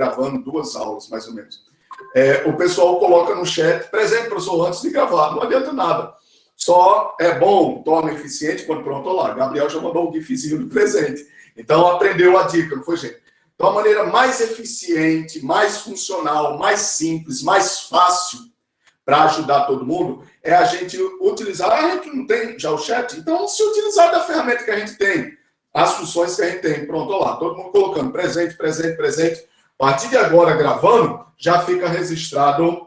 gravando 2 aulas, mais ou menos. O pessoal coloca no chat, presente, professor, antes de gravar. Não adianta nada. Só é bom, torna eficiente quando pronto. Olha lá, Gabriel já mandou um gifzinho do presente. Então, aprendeu a dica, não foi, gente? Então, a maneira mais eficiente, mais funcional, mais simples, mais fácil para ajudar todo mundo é a gente utilizar. A gente não tem já o chat? Então, se utilizar da ferramenta que a gente tem, as funções que a gente tem. Pronto, olha lá, todo mundo colocando presente, presente, presente. A partir de agora, gravando, já fica registrado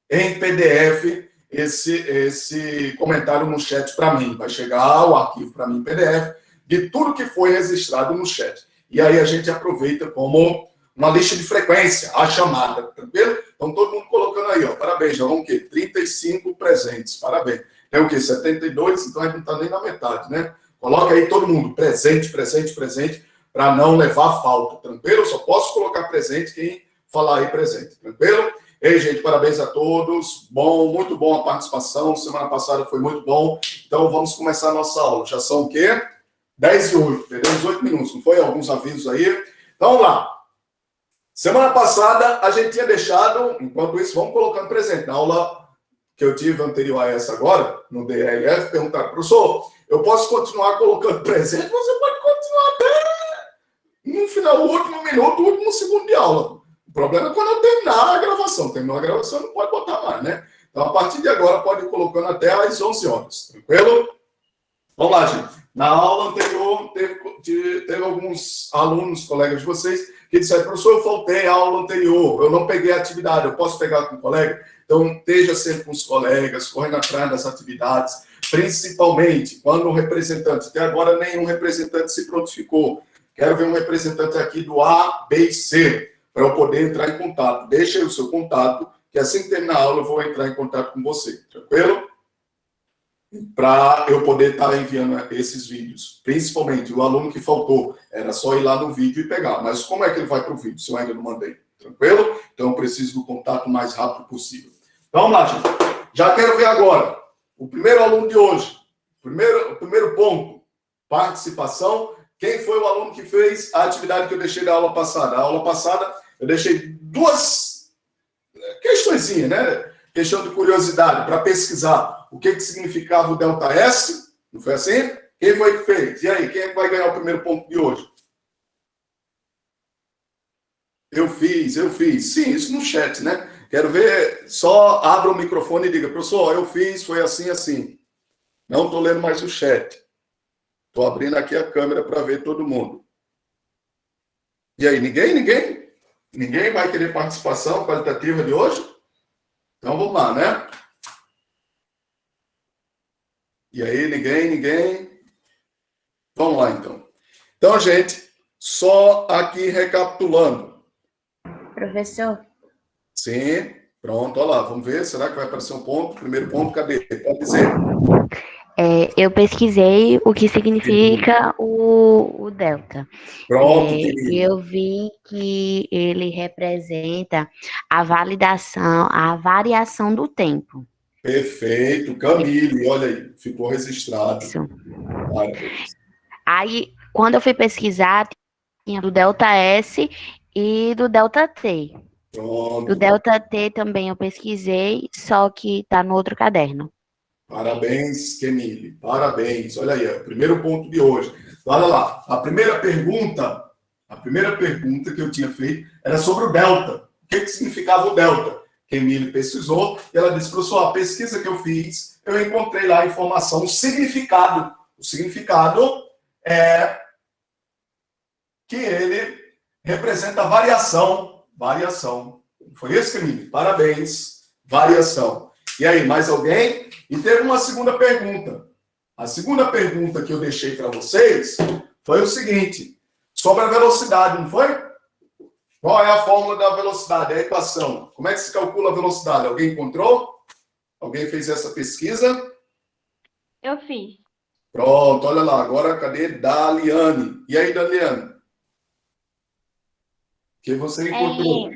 em PDF esse comentário no chat para mim. Vai chegar o arquivo para mim em PDF de tudo que foi registrado no chat. E aí a gente aproveita como uma lista de frequência, a chamada, tranquilo? Então, todo mundo colocando aí, ó, parabéns, já vão o quê? 35 presentes, parabéns. Tem o quê? 72, então a gente não está nem na metade, né? Coloca aí todo mundo, presente, presente, presente, para não levar falta, tranquilo? Eu só posso colocar presente quem falar aí presente, tranquilo? Ei, gente, parabéns a todos. Bom, muito bom a participação. Semana passada foi muito bom. Então, vamos começar a nossa aula. Já são o quê? 10 e 8, perdemos 8 minutos, não foi? Alguns avisos aí. Então, vamos lá. Semana passada, a gente tinha deixado, enquanto isso, vamos colocando presente. Na aula que eu tive anterior a essa agora, no DLF, perguntaram, professor, eu posso continuar colocando presente? Você pode continuar até no final, o último minuto, o último segundo de aula. O problema é quando eu terminar a gravação. Terminou a gravação, não pode botar mais, né? Então, a partir de agora, pode ir colocando até às 11 horas. Tranquilo? Vamos lá, gente. Na aula anterior, teve alguns alunos, colegas de vocês, que disseram, professor, eu faltei a aula anterior, eu não peguei a atividade, eu posso pegar com o colega? Então, esteja sempre com os colegas, correndo atrás das atividades, principalmente quando o representante, até agora nenhum representante se prontificou. Quero ver um representante aqui do A, B e C, para eu poder entrar em contato. Deixa aí o seu contato, que assim que terminar a aula eu vou entrar em contato com você. Tranquilo? Para eu poder estar enviando esses vídeos. Principalmente o aluno que faltou. Era só ir lá no vídeo e pegar. Mas como é que ele vai para o vídeo, se eu ainda não mandei? Tranquilo? Então eu preciso do contato o mais rápido possível. Então vamos lá, gente. Já quero ver agora. O primeiro aluno de hoje. O primeiro ponto. Participação. Quem foi o aluno que fez a atividade que eu deixei da aula passada? A aula passada eu deixei 2 questõezinhas, né? Questão de curiosidade para pesquisar o que significava o delta S. Não foi assim? Quem foi que fez? E aí, quem é que vai ganhar o primeiro ponto de hoje? Eu fiz. Sim, isso no chat, né? Quero ver, só abra o microfone e diga, professor, eu fiz, foi assim, assim. Não estou lendo mais o chat. Estou abrindo aqui a câmera para ver todo mundo. E aí, ninguém? Ninguém vai querer participação qualitativa de hoje? Então, vamos lá, né? E aí, ninguém? Vamos lá, então. Então, gente, só aqui recapitulando. Professor? Sim, pronto, olha lá, vamos ver, será que vai aparecer um ponto? Primeiro ponto, cadê? Pode dizer. Eu pesquisei o que significa o delta. Pronto, Eu vi que ele representa a validação, a variação do tempo. Perfeito, Camille, olha aí, ficou registrado. Isso. Parabéns. Aí, quando eu fui pesquisar, tinha do delta S e do delta T. Pronto. Do delta T também eu pesquisei, só que está no outro caderno. Parabéns, Camille, parabéns. Olha aí, o primeiro ponto de hoje. Olha lá, a primeira pergunta que eu tinha feito era sobre o delta. O que significava o delta? Camille pesquisou e ela disse, professor, a pesquisa que eu fiz, eu encontrei lá a informação, o significado. O significado é que ele representa variação. Variação. Foi isso, Camille? Parabéns. Variação. E aí, mais alguém? E teve uma segunda pergunta. A segunda pergunta que eu deixei para vocês foi o seguinte, sobre a velocidade, não foi? Qual é a fórmula da velocidade, a equação? Como é que se calcula a velocidade? Alguém encontrou? Alguém fez essa pesquisa? Eu fiz. Pronto, olha lá. Agora, cadê Daliane? E aí, Daliane? O que você encontrou?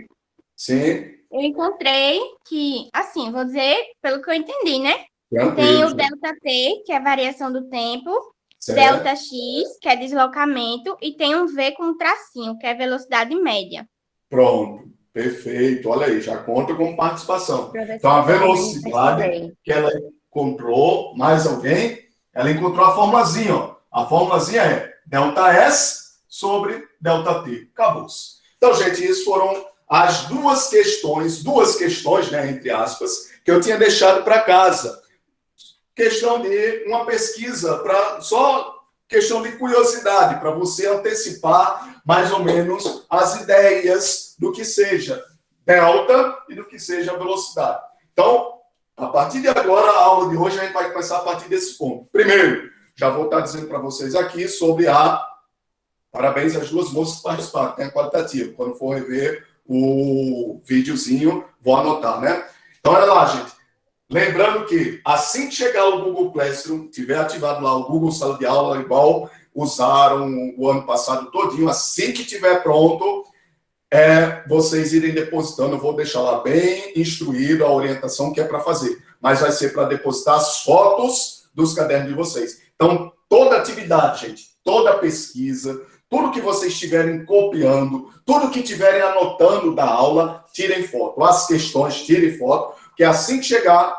Sim. Eu encontrei que, assim, vou dizer pelo que eu entendi, né? Tranquilo. Tem o delta T, que é a variação do tempo, Certo. delta X, que é deslocamento, e tem um V com um tracinho, que é velocidade média. Pronto, perfeito. Olha aí, já conta como participação. Professor, Então, a eu nem velocidade pesquisei. que ela encontrou, mais alguém, ela encontrou a formulazinha, ó. A formulazinha é ΔS sobre ΔT. Acabou-se. Então, gente, isso foram as duas questões, né, entre aspas, que eu tinha deixado para casa. Questão de uma pesquisa, só questão de curiosidade, para você antecipar mais ou menos as ideias do que seja delta e do que seja velocidade. Então, a partir de agora, a aula de hoje, a gente vai começar a partir desse ponto. Primeiro, já vou estar dizendo para vocês aqui sobre parabéns às duas moças que participaram, tem a qualitativa. Quando for rever o videozinho, vou anotar, né? Então, olha lá, gente. Lembrando que, assim que chegar o Google Classroom, tiver ativado lá o Google Sala de Aula, igual usaram o ano passado todinho, assim que tiver pronto, vocês irem depositando. Eu vou deixar lá bem instruído a orientação que é para fazer. Mas vai ser para depositar as fotos dos cadernos de vocês. Então, toda atividade, gente, toda pesquisa, tudo que vocês estiverem copiando, tudo que estiverem anotando da aula, tirem foto. As questões, tirem foto, porque assim que chegar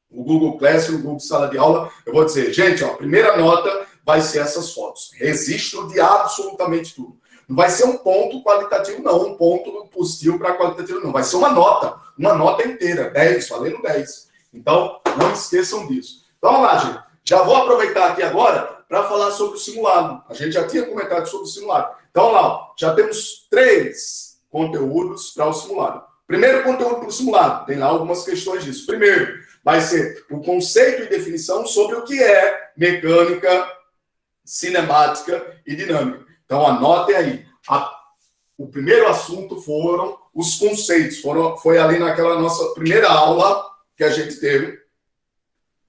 o Google Classroom, o Google Sala de Aula, eu vou dizer, gente, ó, a primeira nota vai ser essas fotos. Registro de absolutamente tudo. Não vai ser um ponto qualitativo, não. Um ponto positivo para qualitativo, não. Vai ser uma nota inteira. 10, valendo 10. Então, não esqueçam disso. Então, vamos lá, gente. Já vou aproveitar aqui agora para falar sobre o simulado. A gente já tinha comentado sobre o simulado. Então, lá, ó, já temos 3 conteúdos para o simulado. Primeiro conteúdo para o simulado. Tem lá algumas questões disso. Primeiro, vai ser o conceito e definição sobre o que é mecânica, cinemática e dinâmica. Então, anotem aí. O primeiro assunto foram os conceitos. Foi ali naquela nossa primeira aula que a gente teve.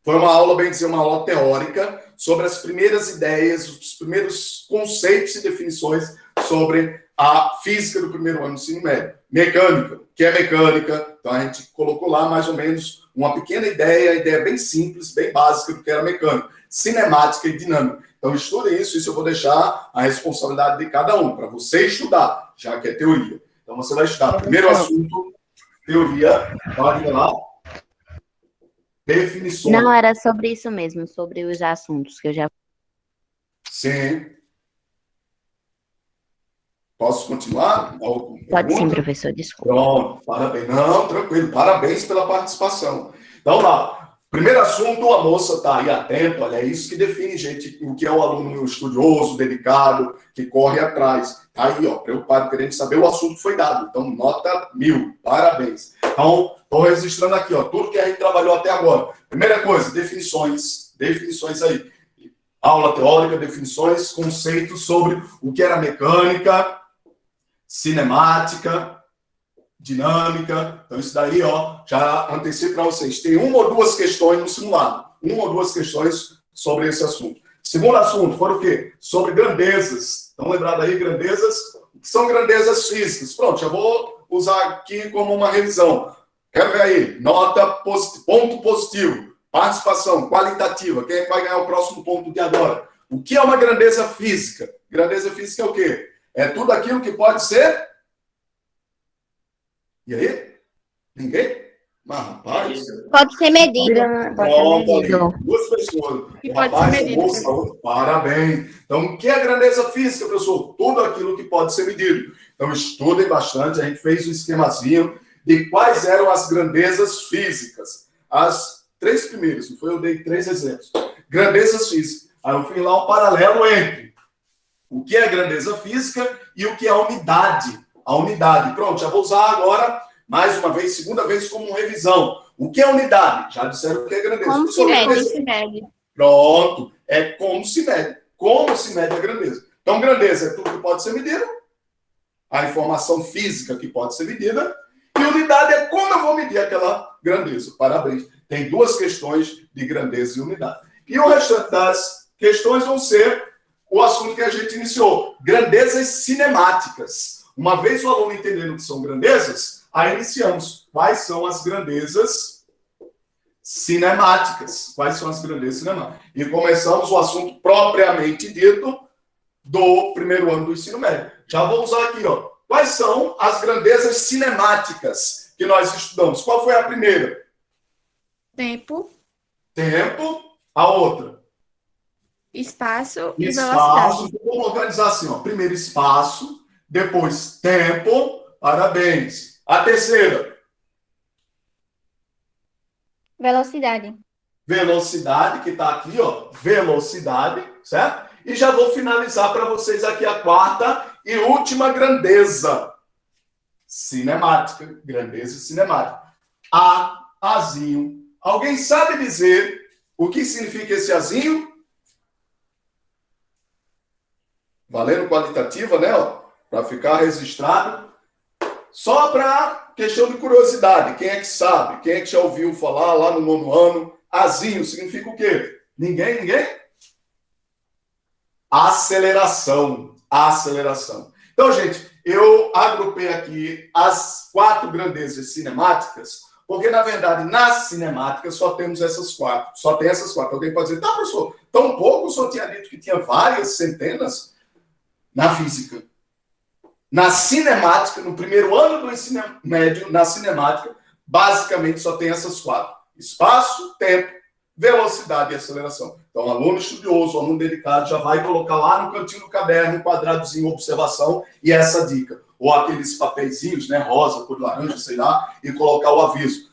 Foi uma aula, bem dizer, uma aula teórica sobre as primeiras ideias, os primeiros conceitos e definições sobre a física do primeiro ano do ensino médio. Mecânica, o que é mecânica? Então, a gente colocou lá mais ou menos uma pequena ideia bem simples, bem básica do que era mecânica. Cinemática e dinâmica. Então, estudem isso eu vou deixar a responsabilidade de cada um, para você estudar, já que é teoria. Então, você vai estudar primeiro assunto, teoria, pode ir lá, definições. Não, era sobre isso mesmo, sobre os assuntos que eu já... Sim. Posso continuar? Pode sim, professor, desculpa. Pronto, parabéns. Não, tranquilo, parabéns pela participação. Então, lá. Primeiro assunto, a moça está aí atenta, olha, é isso que define, gente, o que é o aluno estudioso, dedicado, que corre atrás. Está aí, ó, preocupado, querendo saber, o assunto foi dado. Então, nota 1000, parabéns. Então, estou registrando aqui, ó, tudo que a gente trabalhou até agora. Primeira coisa, definições aí. Aula teórica, definições, conceitos sobre o que era mecânica, cinemática, dinâmica. Então, isso daí, ó, já antecipo para vocês. Tem uma ou duas questões no simulado. Uma ou duas questões sobre esse assunto. Segundo assunto, foi o quê? Sobre grandezas. Estão lembrados aí, grandezas? O que são grandezas físicas? Pronto, já vou usar aqui como uma revisão. Quero ver aí. Nota, ponto positivo. Participação qualitativa. Quem é que vai ganhar o próximo ponto de agora? O que é uma grandeza física? Grandeza física é o quê? É tudo aquilo que pode ser... E aí? Ninguém? Mas, rapaz... Pode ser medido. Duas pessoas. Que pode ser medido. Parabéns. Então, o que é grandeza física, professor? Tudo aquilo que pode ser medido. Então, estudem bastante. A gente fez um esquemazinho de quais eram as grandezas físicas. As 3 primeiras, não foi? Eu dei 3 exemplos. Grandezas físicas. Aí eu fiz lá um paralelo entre o que é grandeza física e o que é a unidade. A unidade. Pronto, já vou usar agora, mais uma vez, segunda vez, como revisão. O que é unidade? Já disseram o que é grandeza. Como se mede? Pronto. É como se mede. Como se mede a grandeza. Então, grandeza é tudo que pode ser medido. A informação física que pode ser medida. E unidade é como eu vou medir aquela grandeza. Parabéns. Tem 2 questões de grandeza e unidade. E o restante das questões vão ser o assunto que a gente iniciou. Grandezas cinemáticas. Uma vez o aluno entendendo o que são grandezas, aí iniciamos. Quais são as grandezas cinemáticas? Quais são as grandezas cinemáticas? E começamos o assunto propriamente dito do primeiro ano do ensino médio. Já vou usar aqui, ó, Quais são as grandezas cinemáticas que nós estudamos? Qual foi a primeira? Tempo, Tempo. A outra? espaço e Espaço. velocidade. Vamos organizar assim, ó. Primeiro espaço, depois tempo. Parabéns. A terceira? Velocidade. Velocidade, que está aqui, ó. Velocidade, certo? E já vou finalizar para vocês aqui a quarta e última grandeza. Cinemática. Grandeza cinemática. Azinho. Alguém sabe dizer o que significa esse azinho? Valendo qualitativa, né? Para ficar registrado. Só para questão de curiosidade. Quem é que sabe? Quem é que já ouviu falar lá no 9º ano? Azinho significa o quê? Ninguém? Aceleração. Aceleração. Então, gente, eu agrupei aqui as 4 grandezas cinemáticas, porque, na verdade, na cinemática só temos essas 4. Só tem essas 4. Alguém pode dizer, tá, professor, tão pouco o senhor tinha dito que tinha várias centenas na física. Na cinemática, no primeiro ano do ensino médio, na cinemática, basicamente só tem essas 4. Espaço, tempo, velocidade e aceleração. Então, aluno estudioso, aluno dedicado, já vai colocar lá no cantinho do caderno, um quadradozinho, observação, e essa dica. Ou aqueles papeizinhos, né, rosa, cor de laranja, sei lá, e colocar o aviso.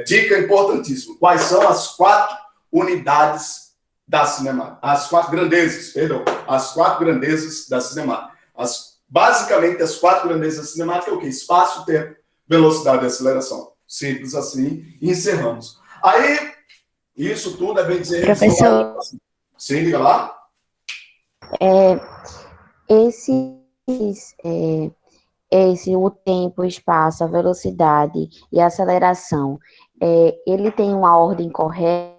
Dica importantíssima. Quais são as 4 unidades da cinemática? As 4 grandezas, perdão. As 4 grandezas da cinemática. Basicamente, as 4 grandezas cinemáticas é o quê? Espaço, tempo, velocidade e aceleração. Simples assim, e encerramos. Aí, isso tudo é bem dizer... Professor, sim, diga lá. O tempo, o espaço, a velocidade e a aceleração, ele tem uma ordem correta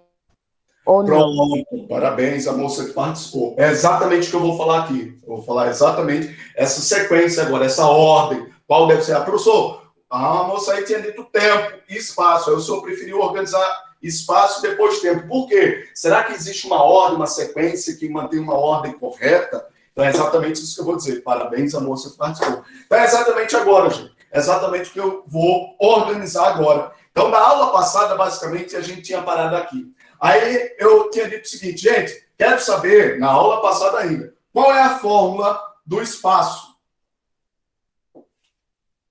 ou não? Pronto, parabéns, a moça que participou. É exatamente o que eu vou falar aqui. Eu vou falar exatamente essa sequência agora, essa ordem. Qual deve ser? Professor, a moça aí tinha dito tempo e espaço. Aí o senhor preferiu organizar espaço e depois tempo. Por quê? Será que existe uma ordem, uma sequência que mantém uma ordem correta? Então é exatamente isso que eu vou dizer. Parabéns, a moça que participou. Então é exatamente agora, gente. É exatamente o que eu vou organizar agora. Então, na aula passada, basicamente, a gente tinha parado aqui. Aí eu tinha dito o seguinte, gente, quero saber, na aula passada ainda, qual é a fórmula do espaço?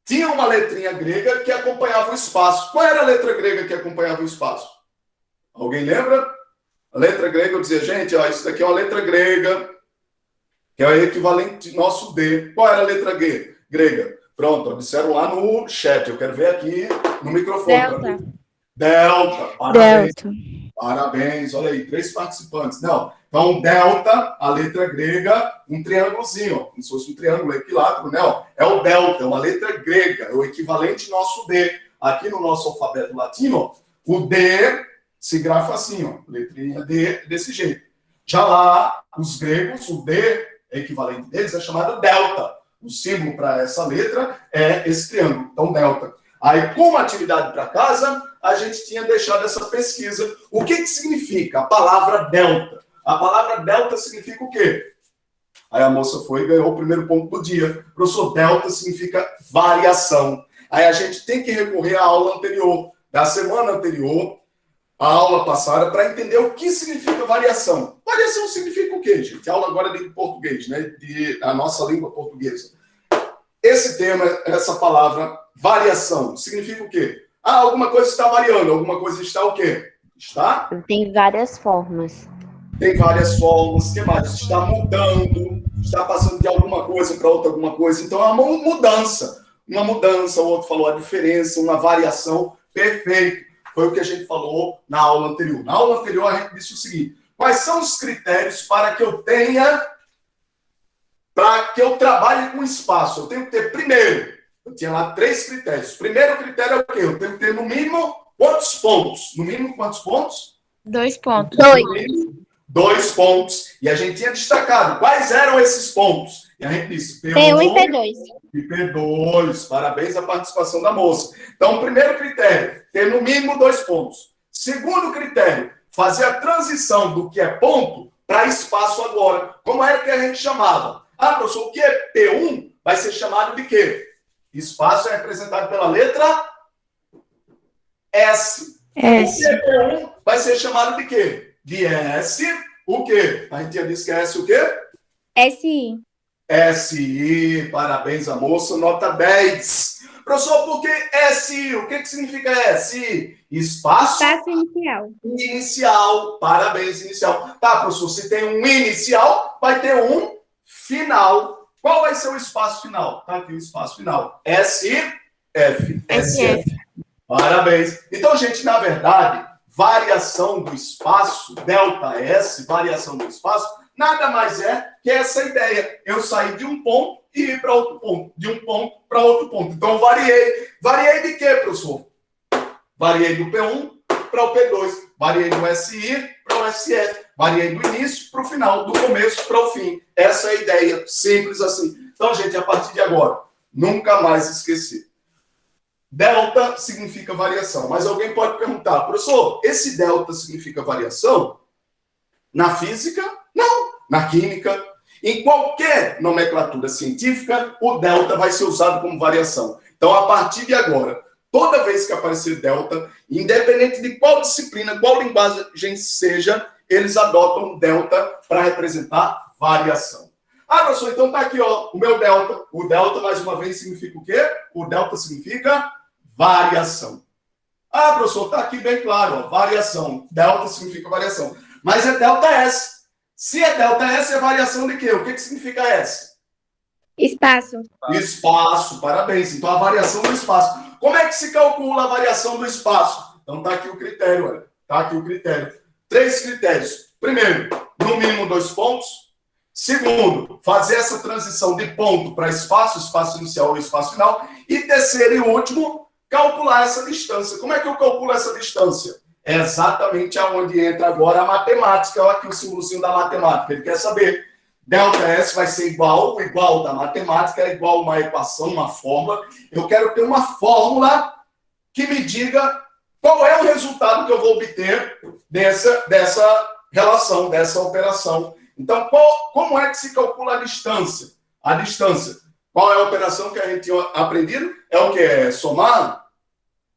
Tinha uma letrinha grega que acompanhava o espaço. Qual era a letra grega que acompanhava o espaço? Alguém lembra? A letra grega, eu dizia, gente, ó, isso daqui é uma letra grega, que é o equivalente nosso D. Qual era a letra grega? Pronto, ó, disseram lá no chat, eu quero ver aqui no microfone. Delta. Parabéns. Delta. Parabéns, olha aí, 3 participantes. Não, então, delta, a letra grega, um triângulozinho, ó, como se fosse um triângulo equilátero, né? Ó, é o delta, é uma letra grega, é o equivalente nosso D. Aqui no nosso alfabeto latino, o D se grafa assim, ó, letrinha D, desse jeito. Já lá, os gregos, o D, equivalente deles, é chamado delta. O símbolo para essa letra é esse triângulo, então delta. Aí, como atividade para casa, a gente tinha deixado essa pesquisa. O que significa a palavra delta? A palavra delta significa o quê? Aí a moça foi e ganhou o primeiro ponto do dia. Professor, delta significa variação. Aí a gente tem que recorrer à aula anterior, da semana anterior, a aula passada, para entender o que significa variação. Variação significa o quê, gente? A aula agora é de português, né? A nossa língua portuguesa. Esse tema, essa palavra, variação, significa o quê? Alguma coisa está variando, alguma coisa está o quê? Está? Tem várias formas. Tem várias formas, que mais? Está mudando, está passando de alguma coisa para outra alguma coisa. Então, é uma mudança. Uma mudança, o outro falou a diferença, uma variação, perfeito. Foi o que a gente falou na aula anterior. Na aula anterior, a gente disse o seguinte, quais são os critérios para que eu trabalhe com espaço? Eu tenho que ter, primeiro, eu tinha lá 3 critérios. Primeiro critério é o quê? Eu tenho que ter, no mínimo, quantos pontos? No mínimo, quantos pontos? 2 pontos. 2 pontos. E a gente tinha destacado quais eram esses pontos. E a gente disse P1 e P2. E P2. Parabéns à participação da moça. Então, primeiro critério, ter no mínimo 2 pontos. Segundo critério, fazer a transição do que é ponto para espaço agora. Como era que a gente chamava? Professor, o que é P1? vai ser chamado de quê? Espaço é representado pela letra S. S. O P1 vai ser chamado de quê? De S, o quê? A gente já disse que é S o quê? SI. SI, parabéns a moça, nota 10. Professor, por que SI? O que significa SI? Espaço Inicial. inicial. Parabéns, inicial. Tá, professor, se tem um inicial, vai ter um final. Qual vai ser o espaço final? Tá aqui o espaço final. SF. SF. Parabéns. Então, gente, na verdade, variação do espaço, ΔS, variação do espaço, nada mais é que essa ideia. Eu saí de um ponto e ir para outro ponto. De um ponto para outro ponto. Então, variei. Variei de quê, professor? Variei do P1 para o P2. Variei do SI para o SF. Variei do início para o final, do começo para o fim. Essa é a ideia. Simples assim. Então, gente, a partir de agora, nunca mais esquecer. Delta significa variação. Mas alguém pode perguntar, professor, esse delta significa variação? Na física? Não. Na química? Em qualquer nomenclatura científica, o delta vai ser usado como variação. Então, a partir de agora, toda vez que aparecer delta, independente de qual disciplina, qual linguagem seja, eles adotam delta para representar variação. Ah, professor, então tá aqui, ó, o meu delta. O delta, mais uma vez, significa o quê? O delta significa variação. Ah, professor, tá aqui bem claro, ó, variação. Delta significa variação. Mas é delta S. Se é delta S, é variação de quê? O que significa S? Espaço. Espaço, parabéns. Então, a variação do espaço. Como é que se calcula a variação do espaço? Então, tá aqui o critério, olha. Tá aqui o critério. 3 critérios. Primeiro, no mínimo 2 pontos. Segundo, fazer essa transição de ponto para espaço, espaço inicial ou espaço final. E terceiro e último, calcular essa distância. Como é que eu calculo essa distância? É exatamente aonde entra agora a matemática. Olha aqui o símbolozinho da matemática. Ele quer saber. Delta S vai ser igual da matemática, é igual uma equação, uma fórmula. Eu quero ter uma fórmula que me diga qual é o resultado que eu vou obter dessa relação, dessa operação. Então, como é que se calcula a distância? A distância. Qual é a operação que a gente tinha aprendido? É o que? É somar?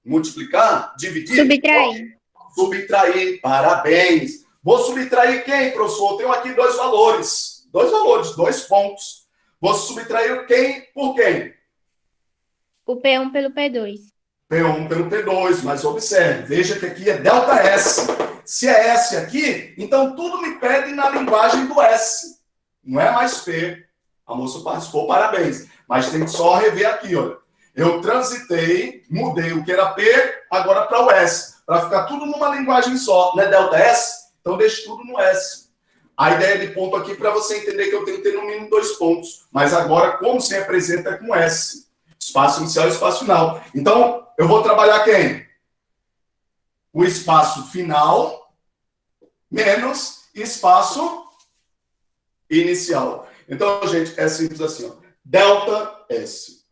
Multiplicar? Dividir? Subtrair. Subtrair. Parabéns. Vou subtrair quem, professor? Eu tenho aqui 2 valores. 2 valores, 2 pontos. Vou subtrair quem por quem? O P1 pelo P2. P1 pelo P2, mas observe, veja que aqui é delta S. Se é S aqui, então tudo me pede na linguagem do S. Não é mais P. A moça participou, parabéns. Mas tem que só rever aqui, olha. Eu transitei, mudei o que era P, agora para o S. Para ficar tudo numa linguagem só. Não é delta S? Então deixe tudo no S. A ideia de ponto aqui para você entender que eu tenho que ter no mínimo 2 pontos. Mas agora, como se representa é com S. Espaço inicial e espaço final. Então, eu vou trabalhar quem? O espaço final menos espaço inicial. Então, gente, é simples assim, ó. Delta S.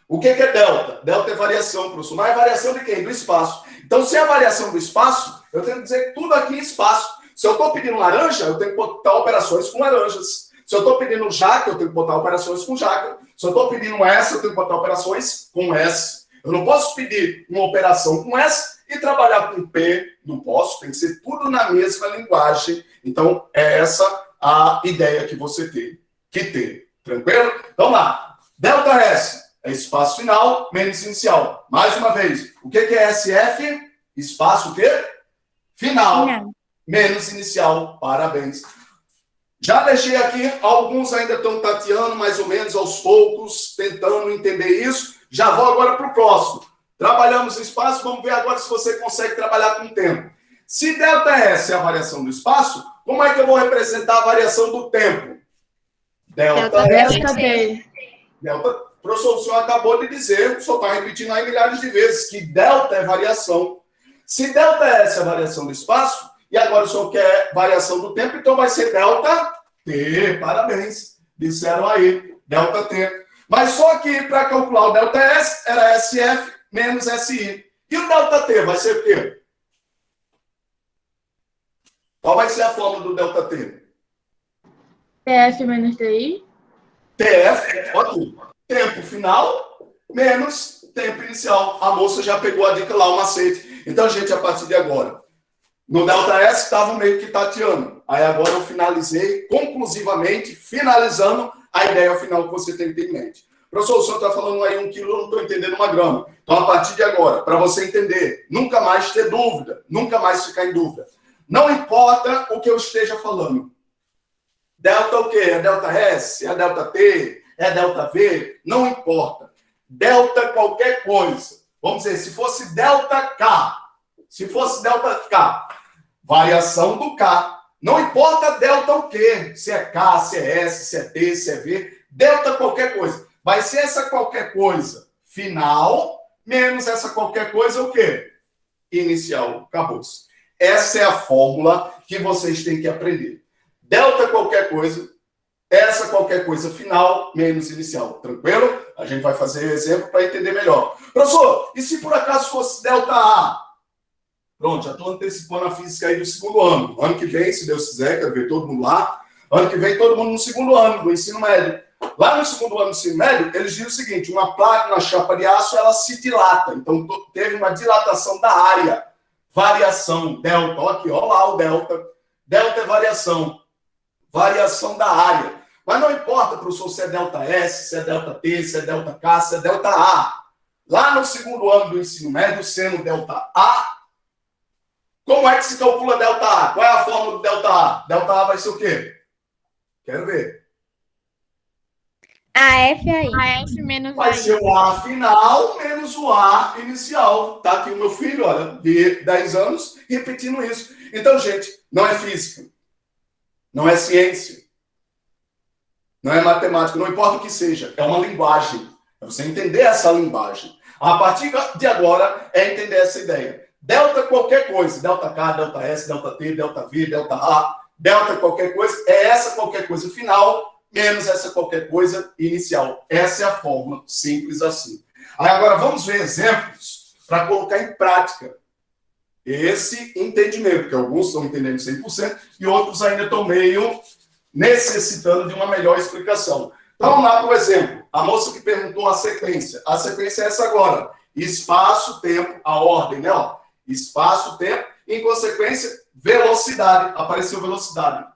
O que é delta? Delta é variação, professor. Mas é variação de quem? Do espaço. Então, se é a variação do espaço, eu tenho que dizer que tudo aqui é espaço. Se eu estou pedindo laranja, eu tenho que botar operações com laranjas. Se eu estou pedindo jaca, eu tenho que botar operações com jaca. Se eu estou pedindo S, eu tenho que botar operações com S. Eu não posso pedir uma operação com S e trabalhar com P. Não posso, tem que ser tudo na mesma linguagem. Então, é essa a ideia que você tem que ter. Tranquilo? Então, lá. Delta S é espaço final menos inicial. Mais uma vez, o que é SF? Espaço o quê? Final. Menos inicial. Parabéns. Já deixei aqui, alguns ainda estão tateando mais ou menos aos poucos, tentando entender isso. Já vou agora para o próximo. Trabalhamos o espaço, vamos ver agora se você consegue trabalhar com o tempo. Se ΔS é a variação do espaço, como é que eu vou representar a variação do tempo? Delta T. Delta. Professor, o senhor acabou de dizer, o senhor está repetindo aí milhares de vezes, que delta é variação. Se ΔS é a variação do espaço, e agora o senhor quer variação do tempo, então vai ser delta T. Parabéns. Disseram aí, delta T. Mas só que para calcular o delta S, era SF menos SI. E o delta T vai ser o quê? Qual vai ser a fórmula do delta T? TF menos TI. TF, ótimo. tempo final menos tempo inicial. A moça já pegou a dica lá, o macete. Então, gente, a partir de agora, no ΔS estavam meio que tateando. Aí agora eu finalizei conclusivamente, finalizando a ideia final que você tem que ter em mente. Professor, o senhor está falando aí 1 quilo, eu não estou entendendo uma grama. Então, a partir de agora, para você entender, nunca mais ter dúvida, nunca mais ficar em dúvida. Não importa o que eu esteja falando. Delta o quê? É delta S? É delta T? É delta V? Não importa. Delta qualquer coisa. Vamos dizer, se fosse delta K. Se fosse delta K, variação do K. Não importa delta o quê? Se é K, se é S, se é T, se é V. Delta qualquer coisa. Vai ser essa qualquer coisa final, menos essa qualquer coisa o quê? Inicial. Acabou-se. Essa é a fórmula que vocês têm que aprender. Delta qualquer coisa, essa qualquer coisa final, menos inicial. Tranquilo? A gente vai fazer exemplo para entender melhor. Professor, e se por acaso fosse delta A? Pronto, já estou antecipando a física aí do segundo ano. Ano que vem, se Deus quiser, quero ver todo mundo lá. Ano que vem, todo mundo no segundo ano do ensino médio. Lá no segundo ano do ensino médio, eles dizem o seguinte, uma placa na chapa de aço, ela se dilata. Então, teve uma dilatação da área. Variação, delta. Ó aqui, ó lá o delta. Delta é variação. Variação da área. Mas não importa, professor, se é delta S, se é delta T, se é delta K, se é delta A. Lá no segundo ano do ensino médio, sendo delta A, como é que se calcula delta A? Qual é a fórmula do delta A? Delta A vai ser o quê? Quero ver. AF aí. AF menos Vai AI. ser o A final menos o A inicial. Tá aqui o meu filho, olha, de 10 anos, repetindo isso. Então, gente, não é física. Não é ciência. Não é matemática. Não importa o que seja. É uma linguagem. É você entender essa linguagem. A partir de agora, é entender essa ideia. Delta qualquer coisa. Delta K, delta S, delta T, delta V, delta A. Delta qualquer coisa. É essa qualquer coisa final menos essa qualquer coisa inicial. Essa é a fórmula, simples assim. Aí agora vamos ver exemplos para colocar em prática esse entendimento, que alguns estão entendendo 100% e outros ainda estão meio necessitando de uma melhor explicação. Então vamos lá para o exemplo. A moça que perguntou a sequência. A sequência é essa agora. Espaço, tempo, a ordem, né? Ó. Espaço, tempo, em consequência, velocidade. Apareceu velocidade.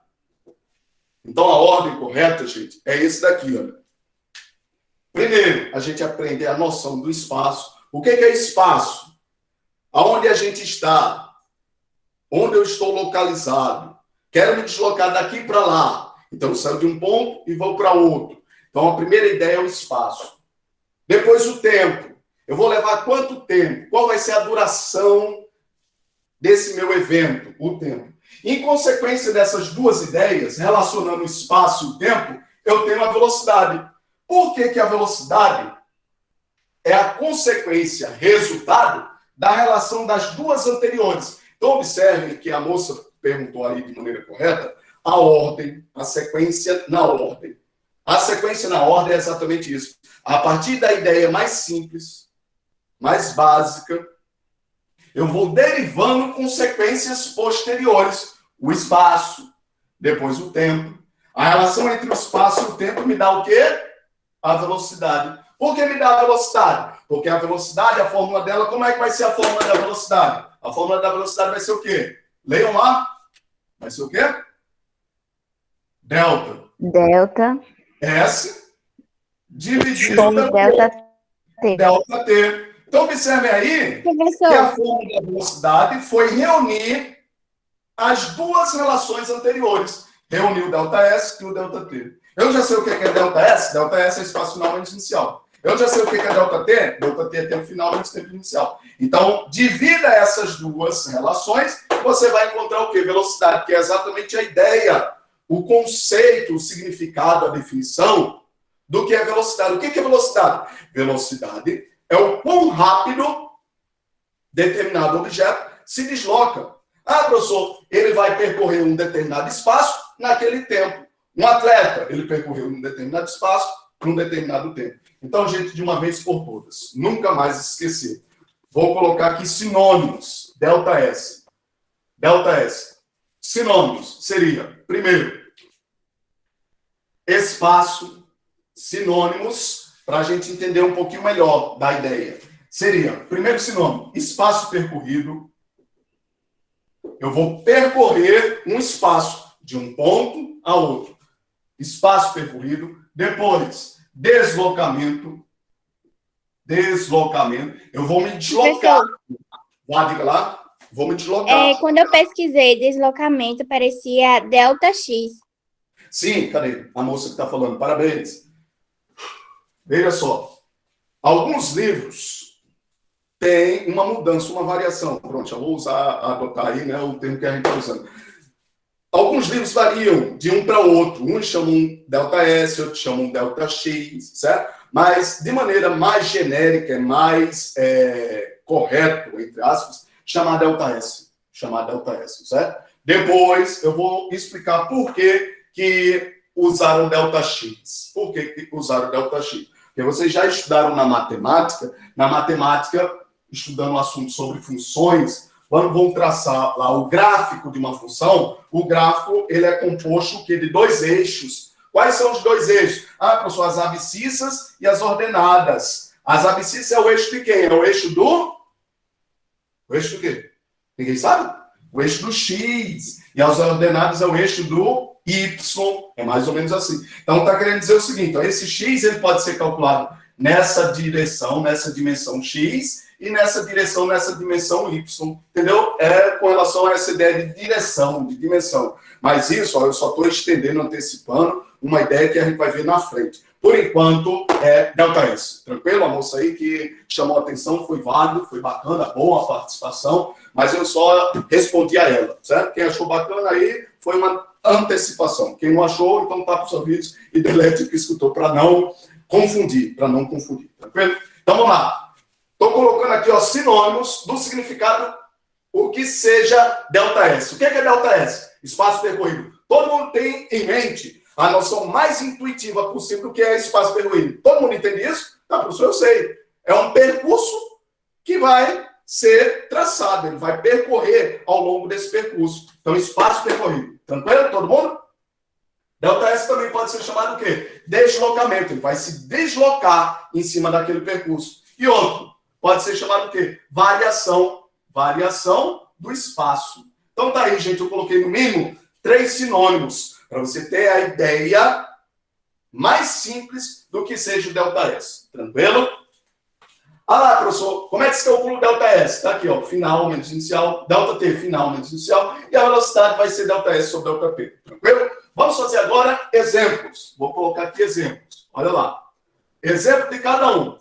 Então, a ordem correta, gente, é esse daqui, olha. Primeiro, a gente aprende a noção do espaço. O que é espaço? Aonde a gente está? Onde eu estou localizado? Quero me deslocar daqui para lá. Então, eu saio de um ponto e vou para outro. Então, a primeira ideia é o espaço. Depois, o tempo. Eu vou levar quanto tempo? Qual vai ser a duração desse meu evento? O tempo. Em consequência dessas duas ideias, relacionando o espaço e o tempo, eu tenho a velocidade. Por que a velocidade é a consequência, resultado, da relação das duas anteriores? Então, observem que a moça perguntou aí de maneira correta a ordem, a sequência na ordem. A sequência na ordem é exatamente isso. A partir da ideia mais simples, mais básica, eu vou derivando consequências posteriores. O espaço, depois o tempo. A relação entre o espaço e o tempo me dá o quê? A velocidade. Por que me dá a velocidade? Porque a velocidade, a fórmula dela, como é que vai ser a fórmula da velocidade? A fórmula da velocidade vai ser o quê? Leiam lá. Vai ser o quê? Delta. Delta. S dividido Como delta T. delta T. Então, observem aí que a Professor, fórmula da velocidade foi reunir as duas relações anteriores. Reunir o delta S e o delta T. Eu já sei o que é delta S. Delta S é espaço final menos inicial. Eu já sei o que é delta T. Delta T é tempo final menos tempo inicial. Então, divida essas duas relações, você vai encontrar o quê? Velocidade, que é exatamente a ideia, o conceito, o significado, a definição do que é velocidade. O que é velocidade? Velocidade é o quão rápido determinado objeto se desloca. Ah, professor, ele vai percorrer um determinado espaço naquele tempo. Um atleta, ele percorreu um determinado espaço num determinado tempo. Então, gente, de uma vez por todas, nunca mais esquecer. Vou colocar aqui sinônimos. Delta S. Delta S. Sinônimos seria, primeiro, espaço. Sinônimos, para a gente entender um pouquinho melhor da ideia. Seria, primeiro sinônimo, espaço percorrido. Eu vou percorrer um espaço de um ponto a outro. Espaço percorrido. Depois, deslocamento. Deslocamento. Eu vou me deslocar. Diga lá. Vou me deslocar. Quando eu pesquisei deslocamento, parecia delta X. Sim, cadê? A moça que está falando. Parabéns. Veja só. Alguns livros têm uma mudança, uma variação. Pronto, eu vou adotar aí, né, o termo que a gente está usando. Alguns livros variam de um para o outro. Uns chamam delta S, outros chamam delta X, certo? Mas, de maneira mais genérica, mais correto, entre aspas, chamar delta S. Chamar delta S, certo? Depois, eu vou explicar por que usaram delta X. Por que usaram delta X? Porque vocês já estudaram na matemática, estudando um assunto sobre funções, quando vão traçar lá o gráfico de uma função, o gráfico ele é composto de dois eixos. Quais são os dois eixos? Professor, as abscissas e as ordenadas. As abscissas é o eixo de quem? É o eixo do... O eixo do quê? Ninguém sabe? O eixo do X. E as ordenadas é o eixo do Y. É mais ou menos assim. Então, está querendo dizer o seguinte, ó, esse X ele pode ser calculado nessa direção, nessa dimensão X, e nessa direção, nessa dimensão Y, entendeu? É com relação a essa ideia de direção, de dimensão. Mas isso, ó, eu só estou estendendo, antecipando uma ideia que a gente vai ver na frente. Por enquanto, é delta S. Tranquilo? A moça aí que chamou a atenção, foi válido, foi bacana, boa a participação, mas eu só respondi a ela, certo? Quem achou bacana aí foi uma antecipação. Quem não achou, então tapa os ouvidos e delete o que escutou, para não confundir, tranquilo? Então, vamos lá. Estou colocando aqui, ó, sinônimos do significado o que seja delta S. O que é delta S? Espaço percorrido. Todo mundo tem em mente a noção mais intuitiva possível do que é espaço percorrido. Todo mundo entende isso? Tá, professor, eu sei. É um percurso que vai ser traçado, ele vai percorrer ao longo desse percurso. Então, espaço percorrido. Tranquilo? Todo mundo? Delta S também pode ser chamado o quê? Deslocamento. Ele vai se deslocar em cima daquele percurso. E outro, pode ser chamado o quê? Variação. Variação do espaço. Então tá aí, gente, eu coloquei no mínimo 3 sinônimos para você ter a ideia mais simples do que seja o delta S. Tranquilo? Ah lá, professor, como é que se calcula o delta S? Tá aqui, ó, final menos inicial, delta T, final menos inicial, e a velocidade vai ser delta S sobre delta P. Tranquilo? Vamos fazer agora exemplos. Vou colocar aqui exemplos. Olha lá. Exemplo de cada um.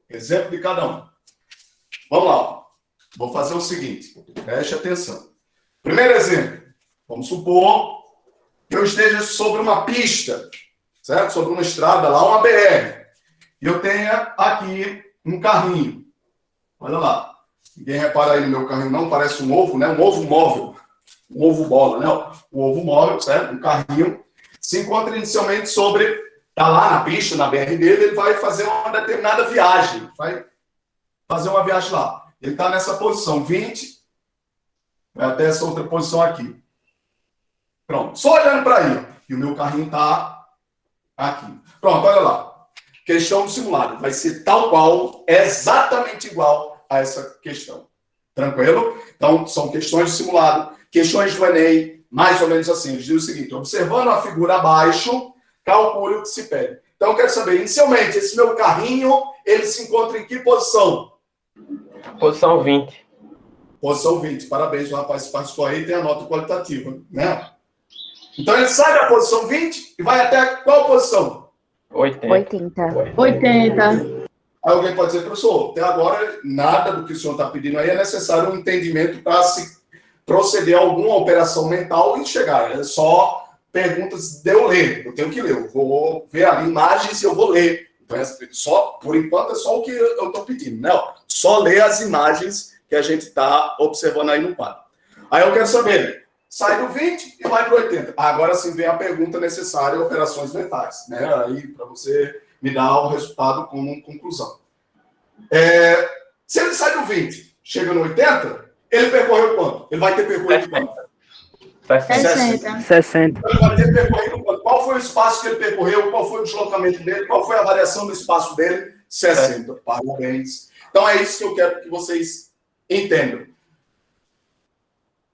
Exemplo de cada um. Vamos lá. Vou fazer o seguinte. Preste atenção. Primeiro exemplo. Vamos supor que eu esteja sobre uma pista, certo? Sobre uma estrada lá, uma BR. E eu tenha aqui um carrinho. Olha lá. Ninguém repara aí no meu carrinho, não? Parece um ovo, né? Um ovo móvel. Um ovo bola, né? Um ovo móvel, certo? Um carrinho. Se encontra inicialmente sobre... Está lá na pista, na BR dele, ele vai fazer uma determinada viagem. Vai fazer uma viagem lá. Ele está nessa posição 20, vai até essa outra posição aqui. Pronto. Só olhando para aí. E o meu carrinho está aqui. Pronto, olha lá. Questão do simulado. Vai ser tal qual, exatamente igual a essa questão. Tranquilo? Então, são questões de simulado. Questões do Enem, mais ou menos assim. Eles dizem o seguinte, observando a figura abaixo, calcule o que se pede. Então, eu quero saber, inicialmente, esse meu carrinho, ele se encontra em que posição? Posição 20. Posição 20. Parabéns, o rapaz que participou aí tem a nota qualitativa, né? Então, ele sai da posição 20 e vai até qual posição? 80. Aí alguém pode dizer, professor, até agora, nada do que o senhor está pedindo aí é necessário um entendimento para se proceder a alguma operação mental e chegar. É só perguntas de eu ler. Eu tenho que ler. Eu vou ver ali imagens e eu vou ler. Então, só, por enquanto, é só o que eu estou pedindo, né? Só ler as imagens que a gente está observando aí no quadro. Aí eu quero saber, sai do 20 e vai para o 80. Agora sim vem a pergunta necessária, operações mentais, né? Aí, para você me dar o resultado como conclusão. Se ele sai do 20, chega no 80, ele percorreu quanto? Ele vai ter percorrido quanto? 60. Ele vai ter percorrido quanto? Qual Qual foi o espaço que ele percorreu? Qual foi o deslocamento dele? Qual foi a variação do espaço dele? 60. Parabéns. Então é isso que eu quero que vocês entendam.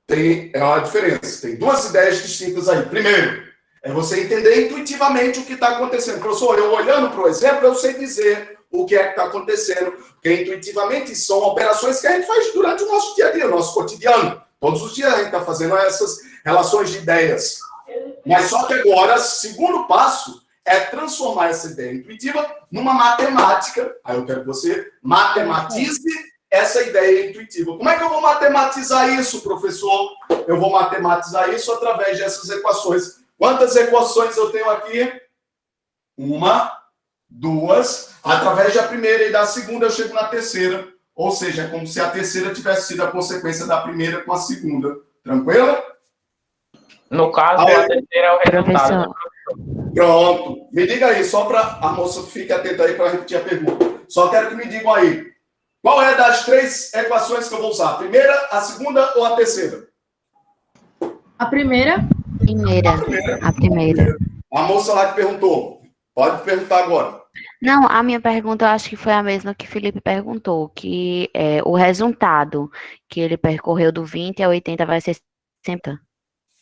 É uma diferença. Tem duas ideias distintas aí. Primeiro, é você entender intuitivamente o que está acontecendo. Professor, eu olhando para o exemplo, eu sei dizer o que é que está acontecendo, porque intuitivamente são operações que a gente faz durante o nosso dia a dia, o nosso cotidiano. Todos os dias a gente está fazendo essas relações de ideias. Mas só que agora, segundo passo, é transformar essa ideia intuitiva numa matemática. Aí eu quero que você matematize essa ideia intuitiva. Como é que eu vou matematizar isso, professor? Eu vou matematizar isso através dessas equações. Quantas equações eu tenho aqui? Uma, duas. Através da primeira e da segunda eu chego na terceira. Ou seja, é como se a terceira tivesse sido a consequência da primeira com a segunda. Tranquilo? No caso, a terceira é o resultado. Né? Pronto. Me diga aí, só para a moça fique atenta aí para repetir a pergunta. Só quero que me digam aí. Qual é das três equações que eu vou usar? A primeira, a segunda ou a terceira? A primeira? A primeira. A moça lá que perguntou. Pode perguntar agora. Não, a minha pergunta eu acho que foi a mesma que o Felipe perguntou, que o resultado que ele percorreu do 20 a 80 vai ser 60.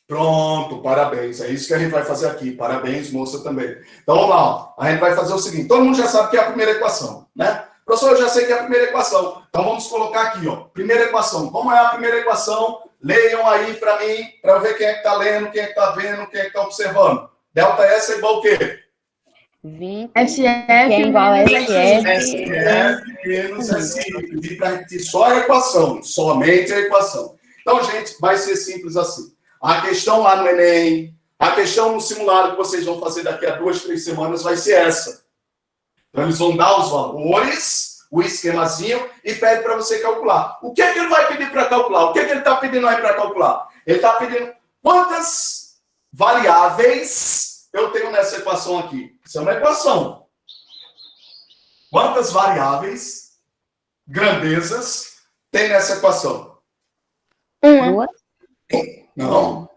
Pronto, parabéns. É isso que a gente vai fazer aqui. Parabéns, moça, também. Então, vamos lá. Ó. A gente vai fazer o seguinte. Todo mundo já sabe que é a primeira equação, né? Professor, eu já sei que é a primeira equação. Então, vamos colocar aqui, ó. Primeira equação. Como é a primeira equação? Leiam aí para mim, para eu ver quem é que está lendo, quem é que está vendo, quem é que está observando. Delta S é igual ao quê? 20, SF que é igual a SF menos SI. Pedi para repetir só a equação, somente a equação. Então, gente, vai ser simples assim. A questão lá no Enem, a questão no simulado que vocês vão fazer daqui a 2, 3 semanas vai ser essa. Então, eles vão dar os valores, o esquemazinho, e pede para você calcular. O que é que ele vai pedir para calcular? O que é que ele está pedindo aí para calcular? Ele está pedindo quantas variáveis eu tenho nessa equação aqui. Isso é uma equação. Quantas variáveis, grandezas, tem nessa equação? Uma. Não.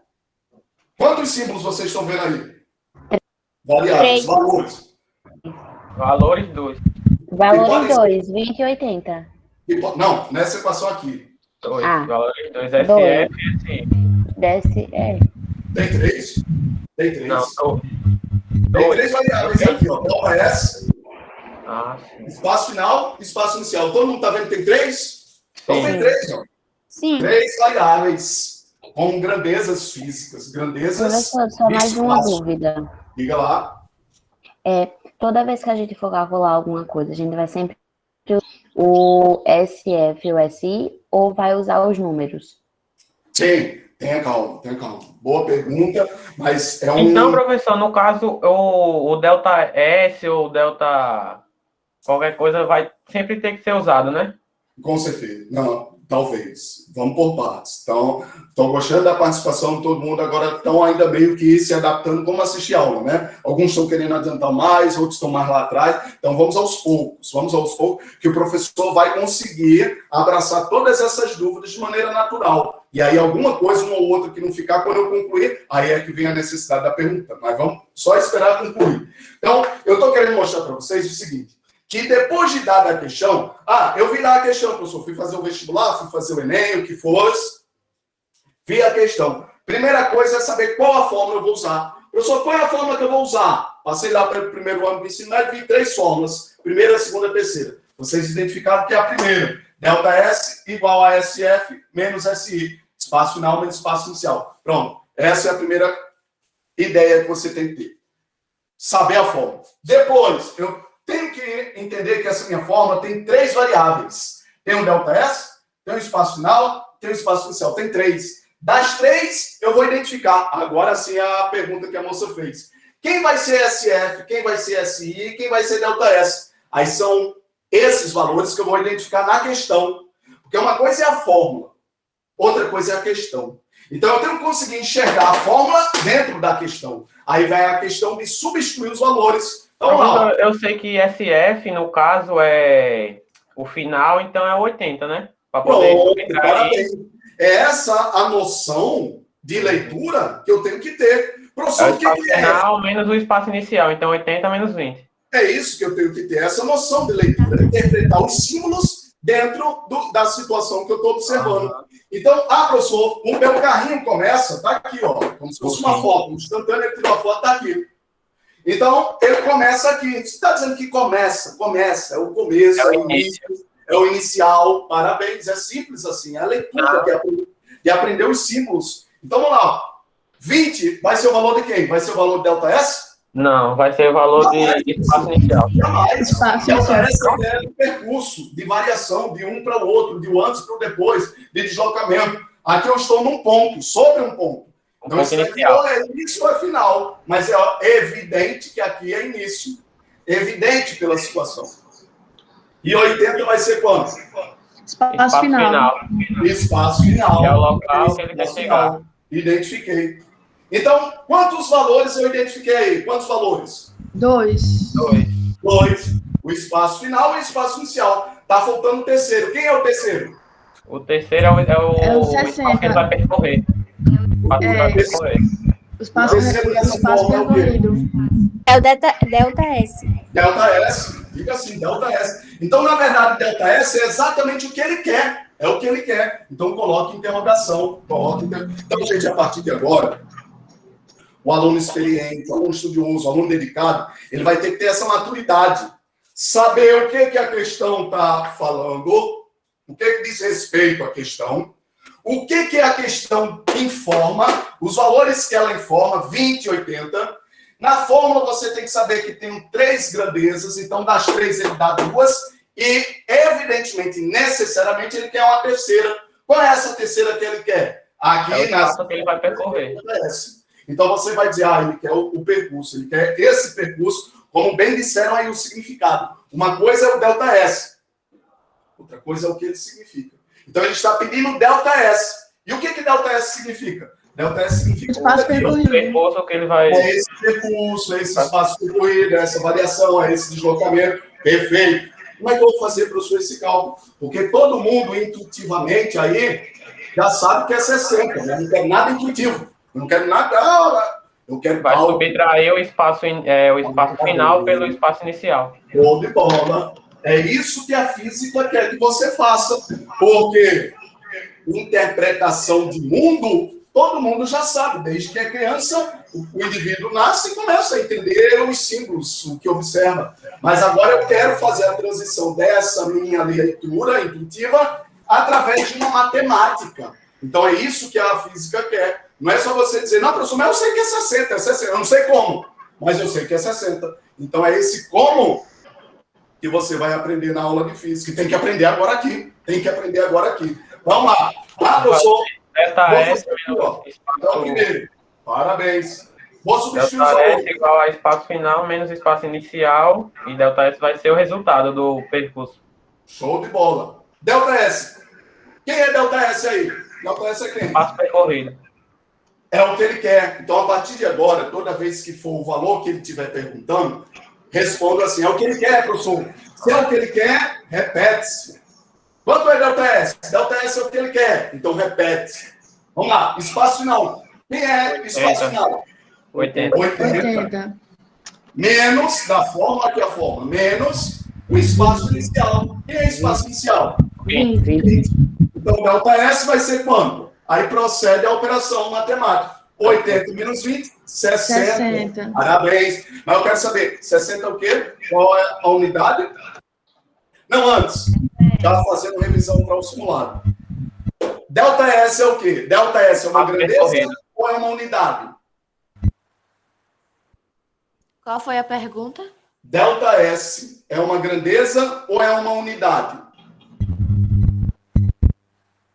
Quantos símbolos vocês estão vendo aí? Variáveis, 3. valores. Valores 2. Valores 2, 20 e 80. Não, nessa equação aqui. 2. Ah. Valores 2, Dois. SF e SI. Desce, Tem 3? Tem 3. Não, Tem 3 variáveis aqui, ó. Delta S, sim. espaço final, espaço inicial. Todo mundo está vendo que tem 3? Então tem 3, ó. Sim. 3 variáveis com grandezas físicas. Grandezas. Professor, só mais uma espaço. dúvida. Diga lá. Toda vez que a gente for calcular alguma coisa, a gente vai sempre o SF e o SI ou vai usar os números? Sim, tenha calma, tenha calma. Boa pergunta, mas é um... Então, professor, no caso, o delta S ou delta qualquer coisa vai sempre ter que ser usado, né? Com certeza. Não, talvez. Vamos por partes. Então, estou gostando da participação de todo mundo. Agora estão ainda meio que se adaptando como assistir aula, né? Alguns estão querendo adiantar mais, outros estão mais lá atrás. Então, vamos aos poucos, que o professor vai conseguir abraçar todas essas dúvidas de maneira natural. E aí, alguma coisa, uma ou outra que não ficar, quando eu concluir, aí é que vem a necessidade da pergunta. Mas vamos só esperar concluir. Então, eu estou querendo mostrar para vocês o seguinte, que depois de dar a questão, eu vi lá a questão, professor, fui fazer o vestibular, fui fazer o Enem, o que fosse, vi a questão. Primeira coisa é saber qual a fórmula eu vou usar. Professor, qual é a fórmula que eu vou usar? Passei lá para o primeiro ano do ensino médio e vi 3 fórmulas, primeira, segunda, terceira. Vocês identificaram que é a primeira, delta S igual a SF menos SI, espaço final menos espaço inicial. Pronto, essa é a primeira ideia que você tem que ter. Saber a fórmula. Depois, eu tenho que entender que essa minha fórmula tem 3 variáveis. Tem um delta S, tem um espaço final, tem um espaço inicial. Tem 3. Das 3, eu vou identificar. Agora sim a pergunta que a moça fez. Quem vai ser SF, quem vai ser SI, quem vai ser delta S? Aí são esses valores que eu vou identificar na questão. Porque uma coisa é a fórmula, outra coisa é a questão. Então eu tenho que conseguir enxergar a fórmula dentro da questão. Aí vem a questão de substituir os valores. Então, eu sei que SF, no caso, é o final, então é 80, né? Para poder parabéns. É essa a noção de leitura que eu tenho que ter. É o Professor, o que espaço que é? final menos o espaço inicial. Então, 80 menos 20. É isso que eu tenho que ter, essa noção de leitura, interpretar os símbolos dentro da situação que eu estou observando. Então, professor, o meu carrinho começa, tá aqui, ó, como se fosse uma foto, um instantâneo, ele tirou a foto, tá aqui. Então, ele começa aqui. Você está dizendo que começa, é o começo, é o início, é o inicial. Parabéns, é simples assim, é a leitura de aprender os símbolos. Então, vamos lá. 20 vai ser o valor de quem? Vai ser o valor de delta S? Não, vai ser o valor de espaço inicial. Jamais. Espaço Delta S inicial. é o percurso de variação de um para o outro, de o antes para o depois, de deslocamento. Aqui eu estou num ponto, sobre um ponto. Então, isso aqui é início ou é final, mas é evidente que aqui é início. Evidente pela situação. E 80 vai ser quanto? Espaço final. Espaço final. É o local que ele quer chegar. Identifiquei. Então, quantos valores eu identifiquei aí? Quantos valores? 2. 2. O espaço final e o espaço inicial. Está faltando o terceiro. Quem é o terceiro? O terceiro é o espaço 60. que ele vai percorrer. O espaço que ele vai percorrer. O espaço percorrido. É o delta S. Delta S. Diga assim, delta S. Então, na verdade, delta S é exatamente o que ele quer. É o que ele quer. Então, coloque interrogação. Então, gente, a partir de agora, o aluno experiente, o aluno estudioso, o aluno dedicado, ele vai ter que ter essa maturidade. Saber o que a questão está falando, o que diz respeito à questão, o que a questão informa, os valores que ela informa, 20, 80. Na fórmula, você tem que saber que tem 3 grandezas, então das 3 ele dá 2, e, evidentemente, necessariamente, ele quer uma terceira. Qual é essa terceira que ele quer? Aqui, É o espaço que ele vai percorrer. Então, você vai dizer, ele quer o percurso, ele quer esse percurso, como bem disseram aí o significado. Uma coisa é o delta S, outra coisa é o que ele significa. Então, ele está pedindo delta S. E o que delta S significa? Delta S significa Espaço percorrido. O percurso que ele vai... É esse percurso, é esse espaço percorrido, é essa variação, é esse deslocamento. Perfeito. Como é que eu vou fazer, professor, esse cálculo? Porque todo mundo, intuitivamente, aí, já sabe que é 60, né? Não quero nada intuitivo. Eu não quero nada... Eu quero Vai subtrair o espaço final pelo espaço inicial. Show de bola. É isso que a física quer que você faça. Porque interpretação de mundo, todo mundo já sabe. Desde que é criança, o indivíduo nasce e começa a entender os símbolos, o que observa. Mas agora eu quero fazer a transição dessa minha leitura intuitiva através de uma matemática. Então é isso que a física quer. Não é só você dizer, não, professor, mas eu sei que é 60, é 60. Eu não sei como, mas eu sei que é 60. Então é esse como que você vai aprender na aula de física. E tem que aprender agora aqui. Vamos lá. Professor. Delta S então, primeiro, parabéns. Vou substituir delta os S valores. igual a espaço final menos espaço inicial. E delta S vai ser o resultado do percurso. Show de bola. Delta S. Quem é delta S aí? Delta S é quem? Espaço percorrido. É o que ele quer. Então, a partir de agora, toda vez que for o valor que ele estiver perguntando, responda assim, é o que ele quer, professor. Se é o que ele quer, repete-se. Quanto é delta S? Delta S é o que ele quer. Então, repete. Vamos lá. Espaço final. Quem é espaço final? 80. 80. Menos, da forma que a forma, menos o espaço inicial. Quem é espaço inicial? 20. Então, delta S vai ser quanto? Aí procede a operação matemática. 80 menos 20, 60. 60. Parabéns. Mas eu quero saber, 60 é o quê? Qual é a unidade? Não, antes. Estava fazendo revisão para o simulado. Delta S é o quê? Delta S é uma grandeza ou é uma unidade? Qual foi a pergunta? Delta S é uma grandeza ou é uma unidade?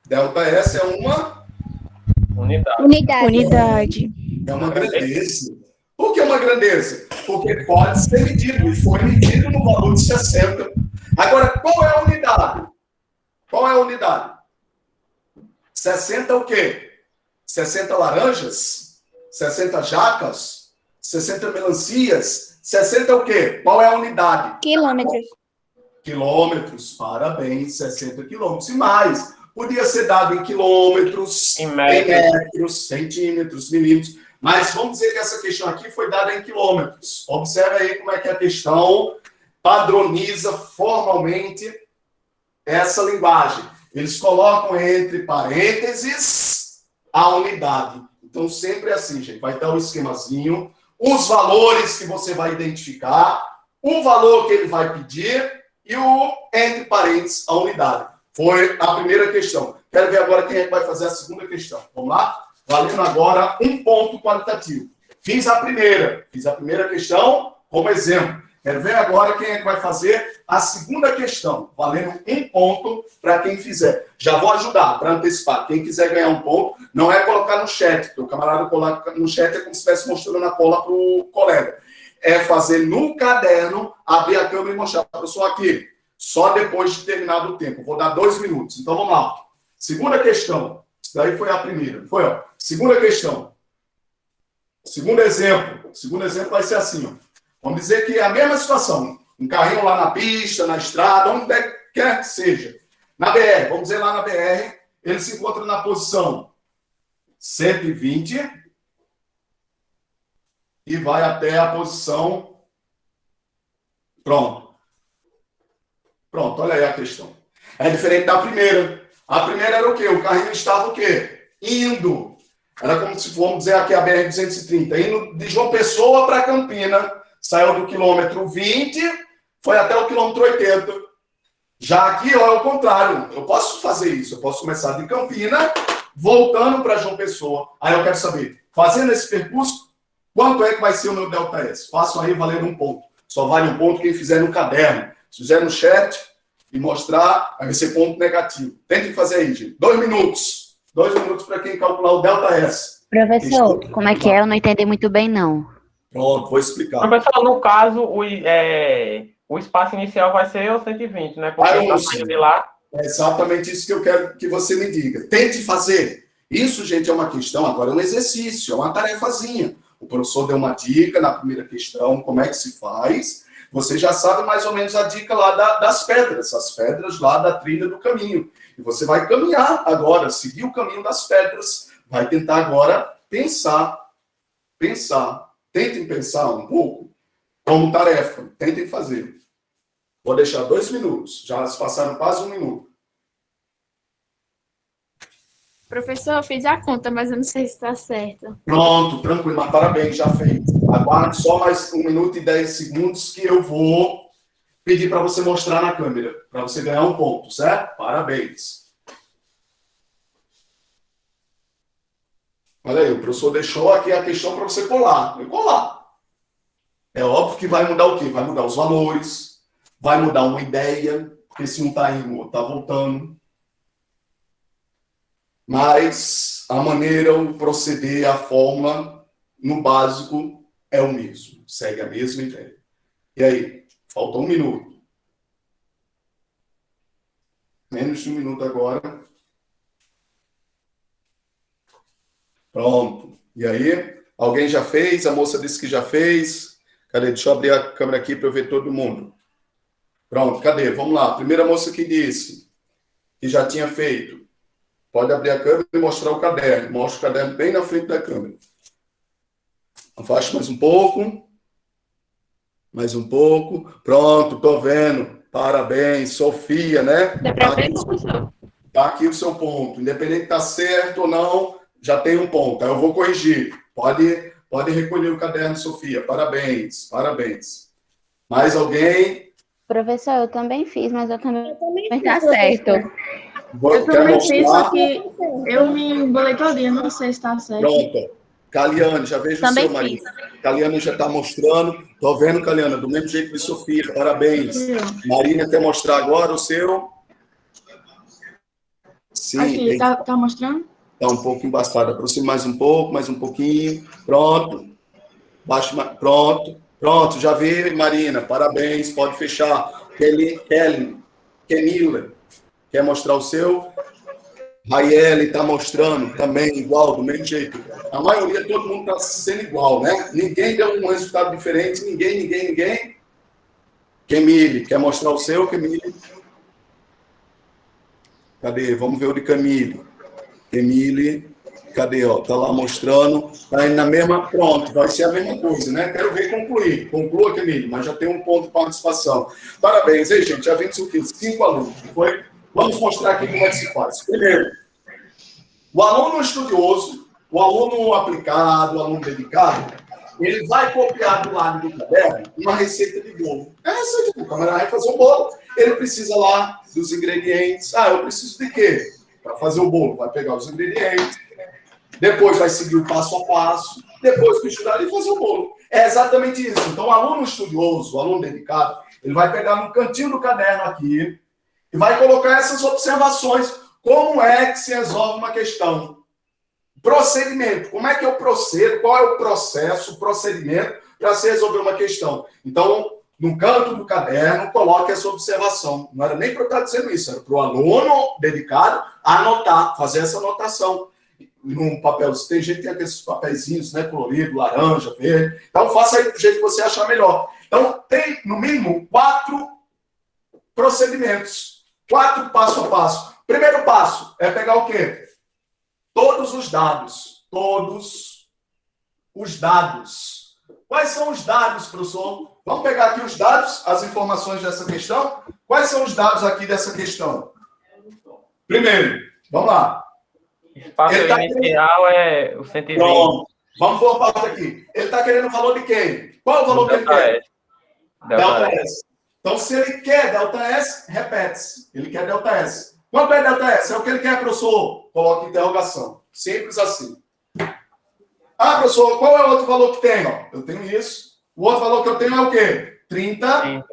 Delta S é uma Unidade. É uma grandeza. Por que uma grandeza? Porque pode ser medido, e foi medido no valor de 60. Agora, qual é a unidade? Qual é a unidade? 60 o quê? 60 laranjas? 60 jacas? 60 melancias? 60 o quê? Qual é a unidade? Quilômetros. Quilômetros, parabéns, 60 quilômetros e mais. Podia ser dado em quilômetros, Em em metros, centímetros, milímetros. Mas vamos dizer que essa questão aqui foi dada em quilômetros. Observe aí como é que a questão padroniza formalmente essa linguagem. Eles colocam entre parênteses a unidade. Então, sempre é assim, gente. Vai dar um esquemazinho, os valores que você vai identificar, o valor que ele vai pedir e o entre parênteses a unidade. Foi a primeira questão. Quero ver agora quem é que vai fazer a segunda questão. Vamos lá? Valendo agora um ponto qualitativo. Fiz a primeira questão como exemplo. Quero ver agora quem é que vai fazer a segunda questão, valendo um ponto para quem fizer. Já vou ajudar para antecipar. Quem quiser ganhar um ponto, não é colocar no chat, porque o camarada coloca no chat é como se estivesse mostrando a cola para o colega. É fazer no caderno, abrir a câmera e mostrar. Professor, aqui, só depois de terminado o tempo. Vou dar 2 minutos. Então, vamos lá. Segunda questão. Isso daí foi a primeira. Foi, ó. Segunda questão. Segundo exemplo. Segundo exemplo vai ser assim, ó. Vamos dizer que é a mesma situação. Um carrinho lá na pista, na estrada, onde quer que seja. Na BR, vamos dizer lá na BR, ele se encontra na posição 120 e vai até a posição... Pronto, olha aí a questão. É diferente da primeira. A primeira era o quê? O carrinho estava o quê? Indo. Era como se, vamos dizer aqui, a BR-230, indo de João Pessoa para Campina. Saiu do quilômetro 20, foi até o quilômetro 80. Já aqui, ó, é o contrário. Eu posso fazer isso. Eu posso começar de Campina, voltando para João Pessoa. Aí eu quero saber, fazendo esse percurso, quanto é que vai ser o meu delta S? Faço aí valendo um ponto. Só vale um ponto quem fizer no caderno. Se fizer no chat e mostrar, vai ser ponto negativo. Tentem fazer aí, gente. 2 minutos. 2 minutos para quem calcular o delta S. Professor, como é que é? Eu não entendi muito bem, não. Pronto, vou explicar. Professor, no caso, o espaço inicial vai ser o 120, né? Porque está saindo de lá. É exatamente isso que eu quero que você me diga. Tente fazer. Isso, gente, é uma questão, agora é um exercício, é uma tarefazinha. O professor deu uma dica na primeira questão, como é que se faz. Você já sabe mais ou menos a dica lá das pedras, as pedras lá da trilha do caminho. E você vai caminhar agora, seguir o caminho das pedras. Vai tentar agora pensar. Tentem pensar um pouco como tarefa. Tentem fazer. Vou deixar 2 minutos. Já se passaram quase 1 minuto. Professor, eu fiz a conta, mas eu não sei se está certo. Pronto, tranquilo. Mas parabéns, já fez. Aguarde só mais 1 minuto e 10 segundos que eu vou pedir para você mostrar na câmera. Para você ganhar um ponto, certo? Parabéns. Olha aí, o professor deixou aqui a questão para você colar. Vai colar. É óbvio que vai mudar o quê? Vai mudar os valores, vai mudar uma ideia, porque se um está indo, o outro está voltando. Mas a maneira, o proceder, a fórmula, no básico, é o mesmo. Segue a mesma ideia. E aí? Falta 1 minuto. Menos de 1 minuto agora. Pronto. E aí? Alguém já fez? A moça disse que já fez. Cadê? Deixa eu abrir a câmera aqui para eu ver todo mundo. Pronto, cadê? Vamos lá. Primeira moça que disse que já tinha feito. Pode abrir a câmera e mostrar o caderno. Mostra o caderno bem na frente da câmera. Afaste mais um pouco. Mais um pouco. Pronto, tô vendo. Parabéns, Sofia, né? Dá para ver, professor? Tá aqui o seu ponto. Independente de tá certo ou não, já tem um ponto. Aí eu vou corrigir. Pode recolher o caderno, Sofia. Parabéns, parabéns. Mais alguém? Professor, eu também fiz, mas eu também fiz, tá professor. certo. Eu Quer também fiz, mostrar? só que eu me embolei todinha, não sei se está certo. Pronto. Caliane, já vejo Também o seu, Maria. Caliane já está mostrando. Estou vendo, Caliane, do mesmo jeito que Sofia. Parabéns. Marina quer mostrar agora o seu? Sim. Aqui, tá mostrando? Está um pouco embaçado. Aproxime mais um pouco, mais um pouquinho. Pronto. Baixe mais. Pronto. Pronto, já vi, Marina. Parabéns. Pode fechar. Kenila. Quer mostrar o seu? Raiele está mostrando também igual, do mesmo jeito. A maioria, todo mundo está sendo igual, né? Ninguém deu um resultado diferente. Ninguém. Camille, quer mostrar o seu, Camille? Cadê? Vamos ver o de Camille. Cadê, ó? Tá lá mostrando. Tá indo na mesma... Pronto, vai ser a mesma coisa, né? Quero ver concluir. Conclua, Camille, mas já tem um ponto de participação. Parabéns, hein, gente? Já vimos o quê? 5 alunos. Foi? Vamos mostrar aqui como é que se faz. Primeiro, o aluno estudioso, o aluno aplicado, o aluno dedicado, ele vai copiar do lado do caderno uma receita de bolo. É a receita, o camarada vai fazer o bolo. Ele precisa lá dos ingredientes. Ah, eu preciso de quê? Para fazer o bolo. Vai pegar os ingredientes, depois vai seguir o passo a passo, depois que estudar, ele fazer o bolo. É exatamente isso. Então, o aluno estudioso, o aluno dedicado, ele vai pegar no cantinho do caderno aqui e vai colocar essas observações. Como é que se resolve uma questão? Procedimento. Como é que eu procedo? Qual é o processo, o procedimento para se resolver uma questão? Então, no canto do caderno, coloque essa observação. Não era nem para eu estar dizendo isso, era para o aluno dedicado anotar, fazer essa anotação. Num papel, tem gente que tem aqueles papeizinhos, né, colorido, laranja, verde. Então, faça aí do jeito que você achar melhor. Então, tem, no mínimo, 4 procedimentos. 4 passo a passo. Primeiro passo é pegar o quê? Todos os dados. Todos os dados. Quais são os dados, professor? Vamos pegar aqui os dados, as informações dessa questão. Quais são os dados aqui dessa questão? Primeiro, vamos lá. Espaço inicial é o 120. Pronto. Vamos por uma parte aqui. Ele está querendo o valor de quem? Qual é o valor que ele quer? Delta S. Então, se ele quer delta S, repete-se. Ele quer delta S. Quanto é delta S? É o que ele quer, professor? Coloque interrogação. Simples assim. Ah, professor, qual é o outro valor que tem? Ó, eu tenho isso. O outro valor que eu tenho é o quê? 30.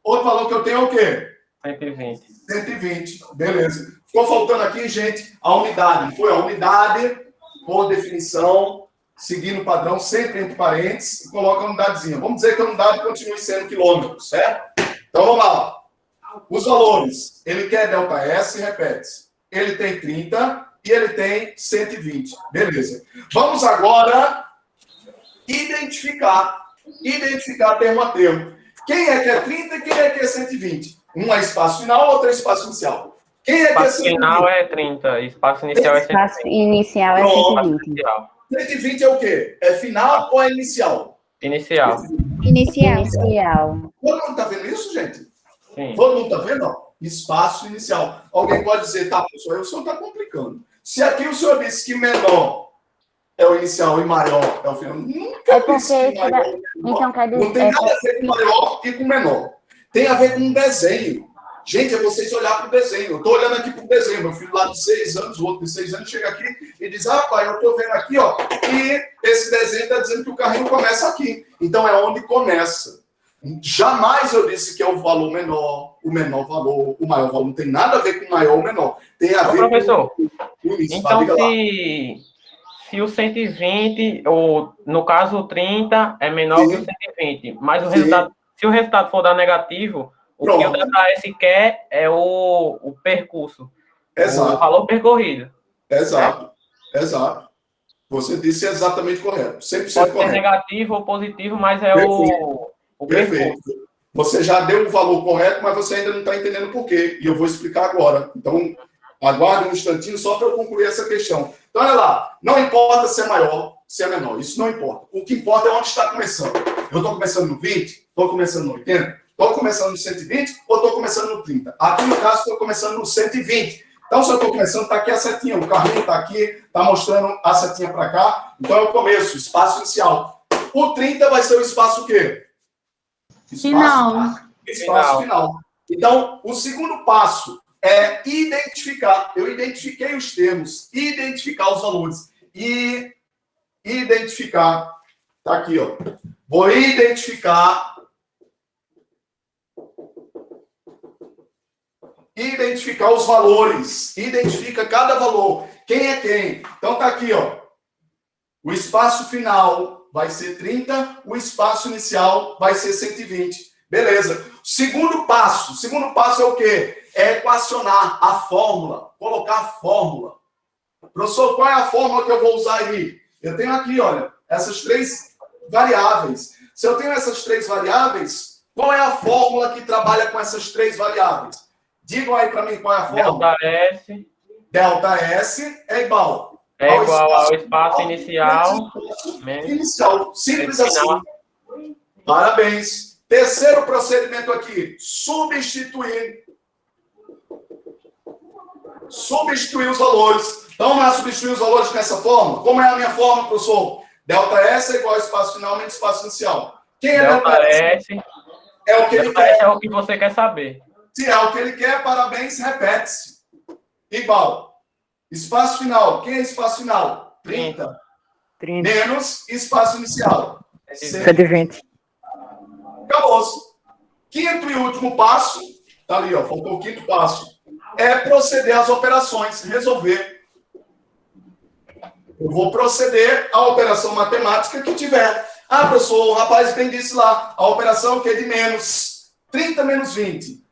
Outro valor que eu tenho é o quê? 120. 120. Beleza. Ficou faltando aqui, gente, a unidade. Foi a unidade, por definição, seguindo o padrão, sempre entre parênteses, e coloca a unidadezinha. Vamos dizer que a unidade continue sendo quilômetros, certo? Então, vamos lá. Os valores. Ele quer delta S, repete. Ele tem 30 e ele tem 120. Beleza. Vamos agora identificar termo a termo. Quem é que é 30 e quem é que é 120? Um é espaço final, outro é espaço inicial. Quem é que é 120? Espaço final é 30, espaço inicial é 120. Espaço inicial é Pronto. 120. 120 é o quê? É final ou é inicial? Inicial. Inicial. Inicial. Todo mundo está vendo isso, gente? Sim. Todo mundo está vendo? Ó, espaço inicial. Alguém pode dizer, tá, professor, o senhor está complicando. Se aqui o senhor disse que menor é o inicial e maior é o final, nunca É porque disse que maior é o menor. então, quer dizer, Não tem nada a ver com maior e com menor. Tem a ver com um desenho. Gente, é vocês olhar para o desenho. Eu estou olhando aqui para o desenho. Meu filho lá de 6 anos, o outro de 6 anos, chega aqui e diz, ah, pai, eu estou vendo aqui, ó, e esse desenho está dizendo que o carrinho começa aqui. Então, é onde começa. Jamais eu disse que é o valor menor, o menor valor, o maior valor. Não tem nada a ver com maior ou menor. Tem a ver professor, com o início. então, se o 120, ou no caso o 30, é menor Sim. que o 120, mas o resultado, se o resultado for dar negativo, o que o Pronto. Delta S quer é o percurso, o Exato. valor percorrido. Exato. Exato. Você disse exatamente correto. 100% Pode ser correto. negativo ou positivo, mas é Perfeito. o Perfeito. percurso. Você já deu o valor correto, mas você ainda não está entendendo por quê. E eu vou explicar agora. Então, aguarde um instantinho só para eu concluir essa questão. Então, olha lá. Não importa se é maior, se é menor. Isso não importa. O que importa é onde está começando. Eu estou começando no 20? Estou começando no 80? Estou começando no 120 ou estou começando no 30? Aqui, no caso, estou começando no 120. Então, se eu estou começando, está aqui a setinha. O carrinho está aqui, está mostrando a setinha para cá. Então, é o começo, espaço inicial. O 30 vai ser o espaço o quê? Espaço final. Então, o segundo passo é identificar. Eu identifiquei os termos. Identificar os valores. E identificar. Está aqui, ó. Vou identificar. Identificar os valores. Identifica cada valor. Quem é quem? Então, está aqui, ó. O espaço final vai ser 30, o espaço inicial vai ser 120. Beleza. Segundo passo é o quê? É equacionar a fórmula, colocar a fórmula. Professor, qual é a fórmula que eu vou usar aí? Eu tenho aqui, olha, essas 3 variáveis. Se eu tenho essas 3 variáveis, qual é a fórmula que trabalha com essas 3 variáveis? Digam aí para mim qual é a fórmula. Delta S. Delta S é igual É igual ao espaço inicial, menos inicial. Simples final. assim. Parabéns. Terceiro procedimento aqui. Substituir os valores. Então, vamos lá substituir os valores dessa forma. Como é a minha forma, professor? ΔS é igual ao espaço final menos espaço inicial. Quem é ΔS? É o que ele ΔS quer. é o que você quer saber. Se é o que ele quer, parabéns, repete-se. Igual. Espaço final. Quem é espaço final? 30. 30. Menos espaço inicial. 120. Acabou-se. Quinto e último passo, tá ali, ó, faltou o quinto passo, é proceder às operações, resolver. Eu vou proceder à operação matemática que tiver. Ah, professor, o rapaz bem disse lá, a operação que é de menos 30 menos 20.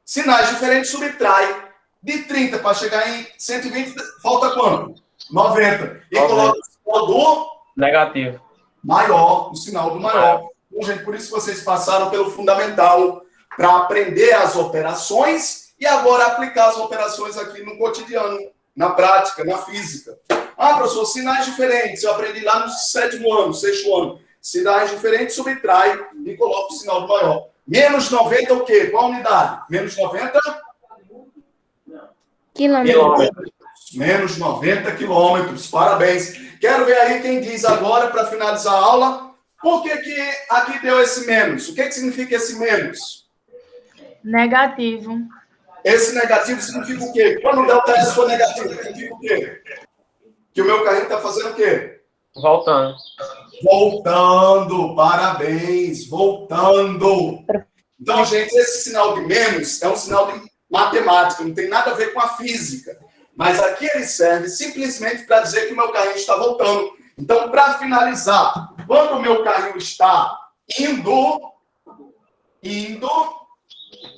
Sinais diferentes subtrai. De 30 para chegar em 120, falta quanto? 90. E coloca o sinal do negativo. Maior, o sinal do maior. Então, gente, por isso vocês passaram pelo fundamental para aprender as operações e agora aplicar as operações aqui no cotidiano, na prática, na física. Ah, professor, sinais diferentes. Eu aprendi lá no sétimo ano, sexto ano. Sinais diferentes, subtrai e coloca o sinal do maior. Menos 90 o quê? Qual unidade? Menos 90? Quilômetros. Menos 90 quilômetros. Parabéns. Quero ver aí quem diz agora, para finalizar a aula, por que aqui deu esse menos? O que significa esse menos? Negativo. Esse negativo significa o quê? Quando o ΔS for negativo, significa o quê? Que o meu carrinho está fazendo o quê? Voltando. Voltando. Parabéns. Voltando. Então, gente, esse sinal de menos é um sinal de matemática, não tem nada a ver com a física. Mas aqui ele serve simplesmente para dizer que o meu carrinho está voltando. Então, para finalizar, quando o meu carrinho está indo,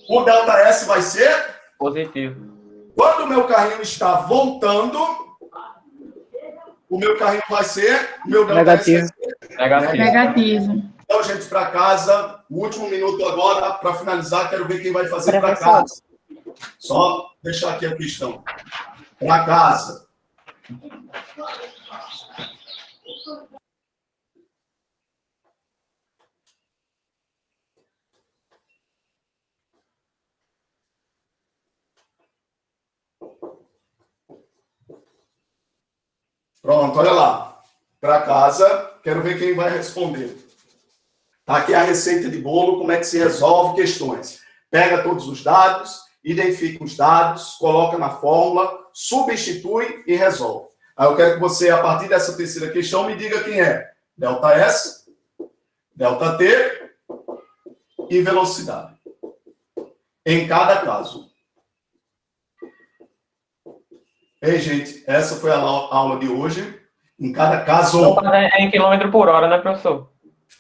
o ΔS vai ser positivo. Quando o meu carrinho está voltando, o meu carrinho vai ser o meu ΔS Negativo. vai ser Negativo. Então, gente, para casa, o último minuto agora, para finalizar, quero ver quem vai fazer para casa. Só deixar aqui a questão. Para casa. Pronto, olha lá. Para casa, quero ver quem vai responder. Tá aqui a receita de bolo, como é que se resolve questões. Pega todos os dados, identifica os dados, coloca na fórmula, substitui e resolve. Aí eu quero que você, a partir dessa terceira questão, me diga quem é. ΔS, ΔT e velocidade. Em cada caso. Ei, gente, essa foi a aula de hoje. Em cada caso... É em quilômetro por hora, né, professor?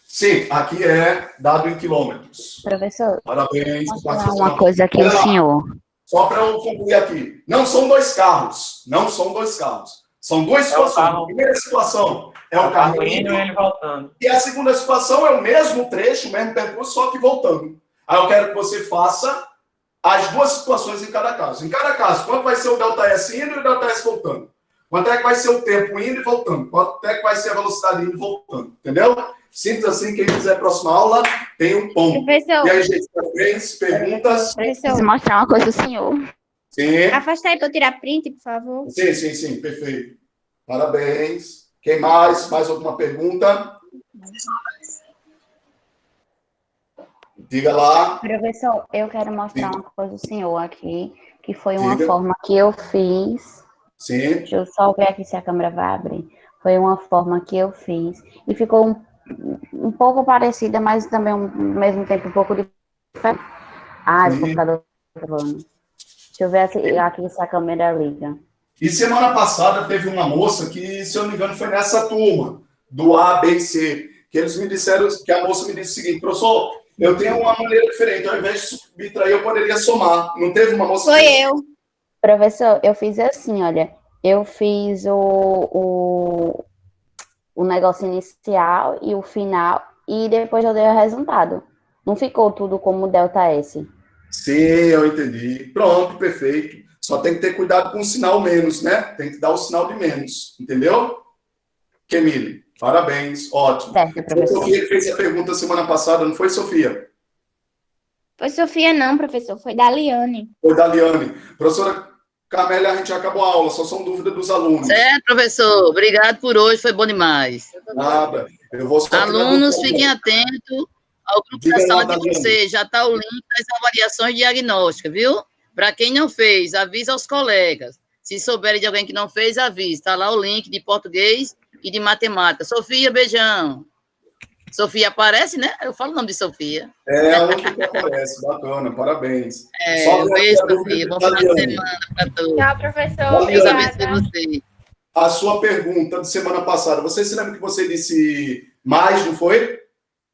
Sim, aqui é dado em quilômetros. Professor, Parabéns. posso falar uma coisa aqui, o senhor? Só para eu concluir aqui. Não são dois carros. Não são dois carros. São duas situações. A primeira situação é o carro indo e ele voltando. E a segunda situação é o mesmo trecho, o mesmo percurso, só que voltando. Aí eu quero que você faça as duas situações em cada caso. Em cada caso, quanto vai ser o ΔS indo e o ΔS voltando? Quanto é que vai ser o tempo indo e voltando? Quanto é que vai ser a velocidade indo e voltando? Entendeu? Simples assim, quem quiser a próxima aula, tem um ponto. Professor. E aí, gente, parabéns, perguntas? Preciso mostrar uma coisa ao senhor. Sim. Afasta aí para eu tirar print, por favor. Sim, perfeito. Parabéns. Quem mais? Mais alguma pergunta? Diga lá. Professor, eu quero mostrar uma coisa ao senhor aqui, que foi uma Diga. forma que eu fiz. Sim. Deixa eu só ver aqui se a câmera vai abrir. Foi uma forma que eu fiz e ficou um pouco parecida, mas também ao mesmo tempo um pouco diferente. Ah, o computador tá falando. Deixa eu ver aqui se a câmera liga. E semana passada teve uma moça que, se eu não me engano, foi nessa turma, do A, B e C, que eles me disseram, que a moça me disse o seguinte: professor, eu tenho uma maneira diferente, ao invés de subtrair, eu poderia somar. Não teve uma moça? Foi eu. Professor, eu fiz assim, olha, eu fiz o negócio inicial e o final, e depois eu dei o resultado. Não ficou tudo como ΔS. Sim, eu entendi. Pronto, perfeito. Só tem que ter cuidado com o sinal menos, né? Tem que dar o sinal de menos, entendeu? Kemile, parabéns, ótimo. Certo, Foi a professor. Sofia que fez a pergunta semana passada, não foi, Sofia? Foi Sofia, não, professor. Foi da Liane. Foi da Liane. Professora Camélia, a gente já acabou a aula, só são dúvidas dos alunos. Certo, professor. Obrigado por hoje, foi bom demais. Nada. Eu vou só Alunos, fiquem atentos ao grupo Diga da lá, sala de Daliane. vocês. Já está o link das avaliações diagnósticas, viu? Para quem não fez, avisa aos colegas. Se souberem de alguém que não fez, avise. Está lá o link de português e de matemática. Sofia, beijão. Sofia aparece, né? Eu falo o nome de Sofia. É a única que aparece, bacana, parabéns. Um beijo, a dúvida Sofia. de Bom final de Daliane. semana para todos. Tchau, professor. Valeu. Deus Obrigada. abençoe você. A sua pergunta de semana passada, você se lembra que você disse mais, não foi?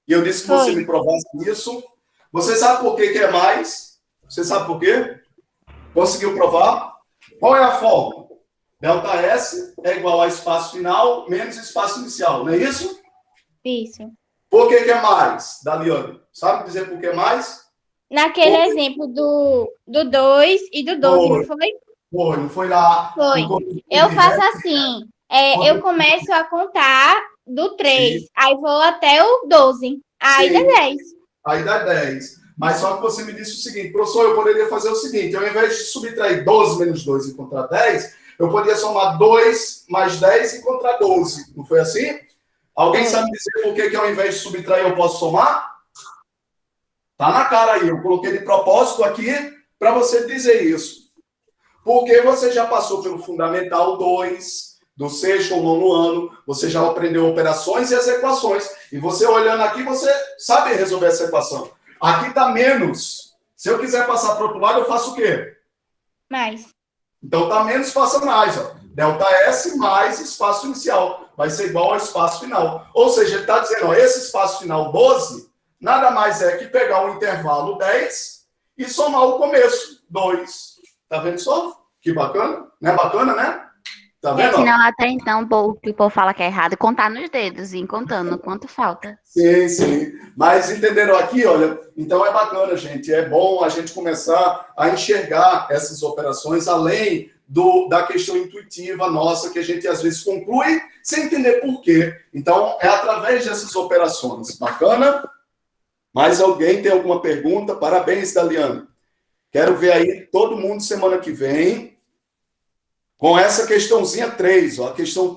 E eu disse que você Foi. me provasse isso. Você sabe por que é mais? Você sabe por quê? Conseguiu provar? Qual é a fórmula? Delta S é igual a espaço final menos espaço inicial, não é isso? Isso. Por que é mais, Daliane? Sabe dizer por que é mais? Naquele Foi. exemplo do 2 e do 12, não foi? Foi, não foi lá. Foi. no- Eu faço assim. Eu começo a contar do 3, Sim. aí vou até o 12. Aí Sim. dá 10. Aí dá 10. Mas só que você me disse o seguinte, professor, eu poderia fazer o seguinte, ao invés de subtrair 12 menos 2 e encontrar 10, eu poderia somar 2 mais 10 e encontrar 12. Não foi assim? Alguém sabe dizer por que ao invés de subtrair eu posso somar? Tá na cara aí, eu coloquei de propósito aqui para você dizer isso. Porque você já passou pelo Fundamental 2, do sexto ou nono ano, você já aprendeu operações e as equações. E você olhando aqui, você sabe resolver essa equação. Aqui está menos. Se eu quiser passar para o outro lado, eu faço o quê? Mais. Então está menos, faça mais. Ó. Delta S mais espaço inicial. Vai ser igual ao espaço final. Ou seja, ele está dizendo, ó, esse espaço final 12, nada mais é que pegar o intervalo 10 e somar o começo, 2. Tá vendo só? Que bacana. Não é bacana, né? Tá vendo? ó? Senão, até então, o que o povo fala que é errado, contar nos dedos, e contando quanto falta. Sim, sim. Mas entenderam aqui, olha, então é bacana, gente. É bom a gente começar a enxergar essas operações além da questão intuitiva nossa, que a gente às vezes conclui sem entender por quê. Então, é através dessas operações. Bacana? Mais alguém tem alguma pergunta? Parabéns, Daliane. Quero ver aí todo mundo semana que vem com essa questãozinha 3, ó, a questão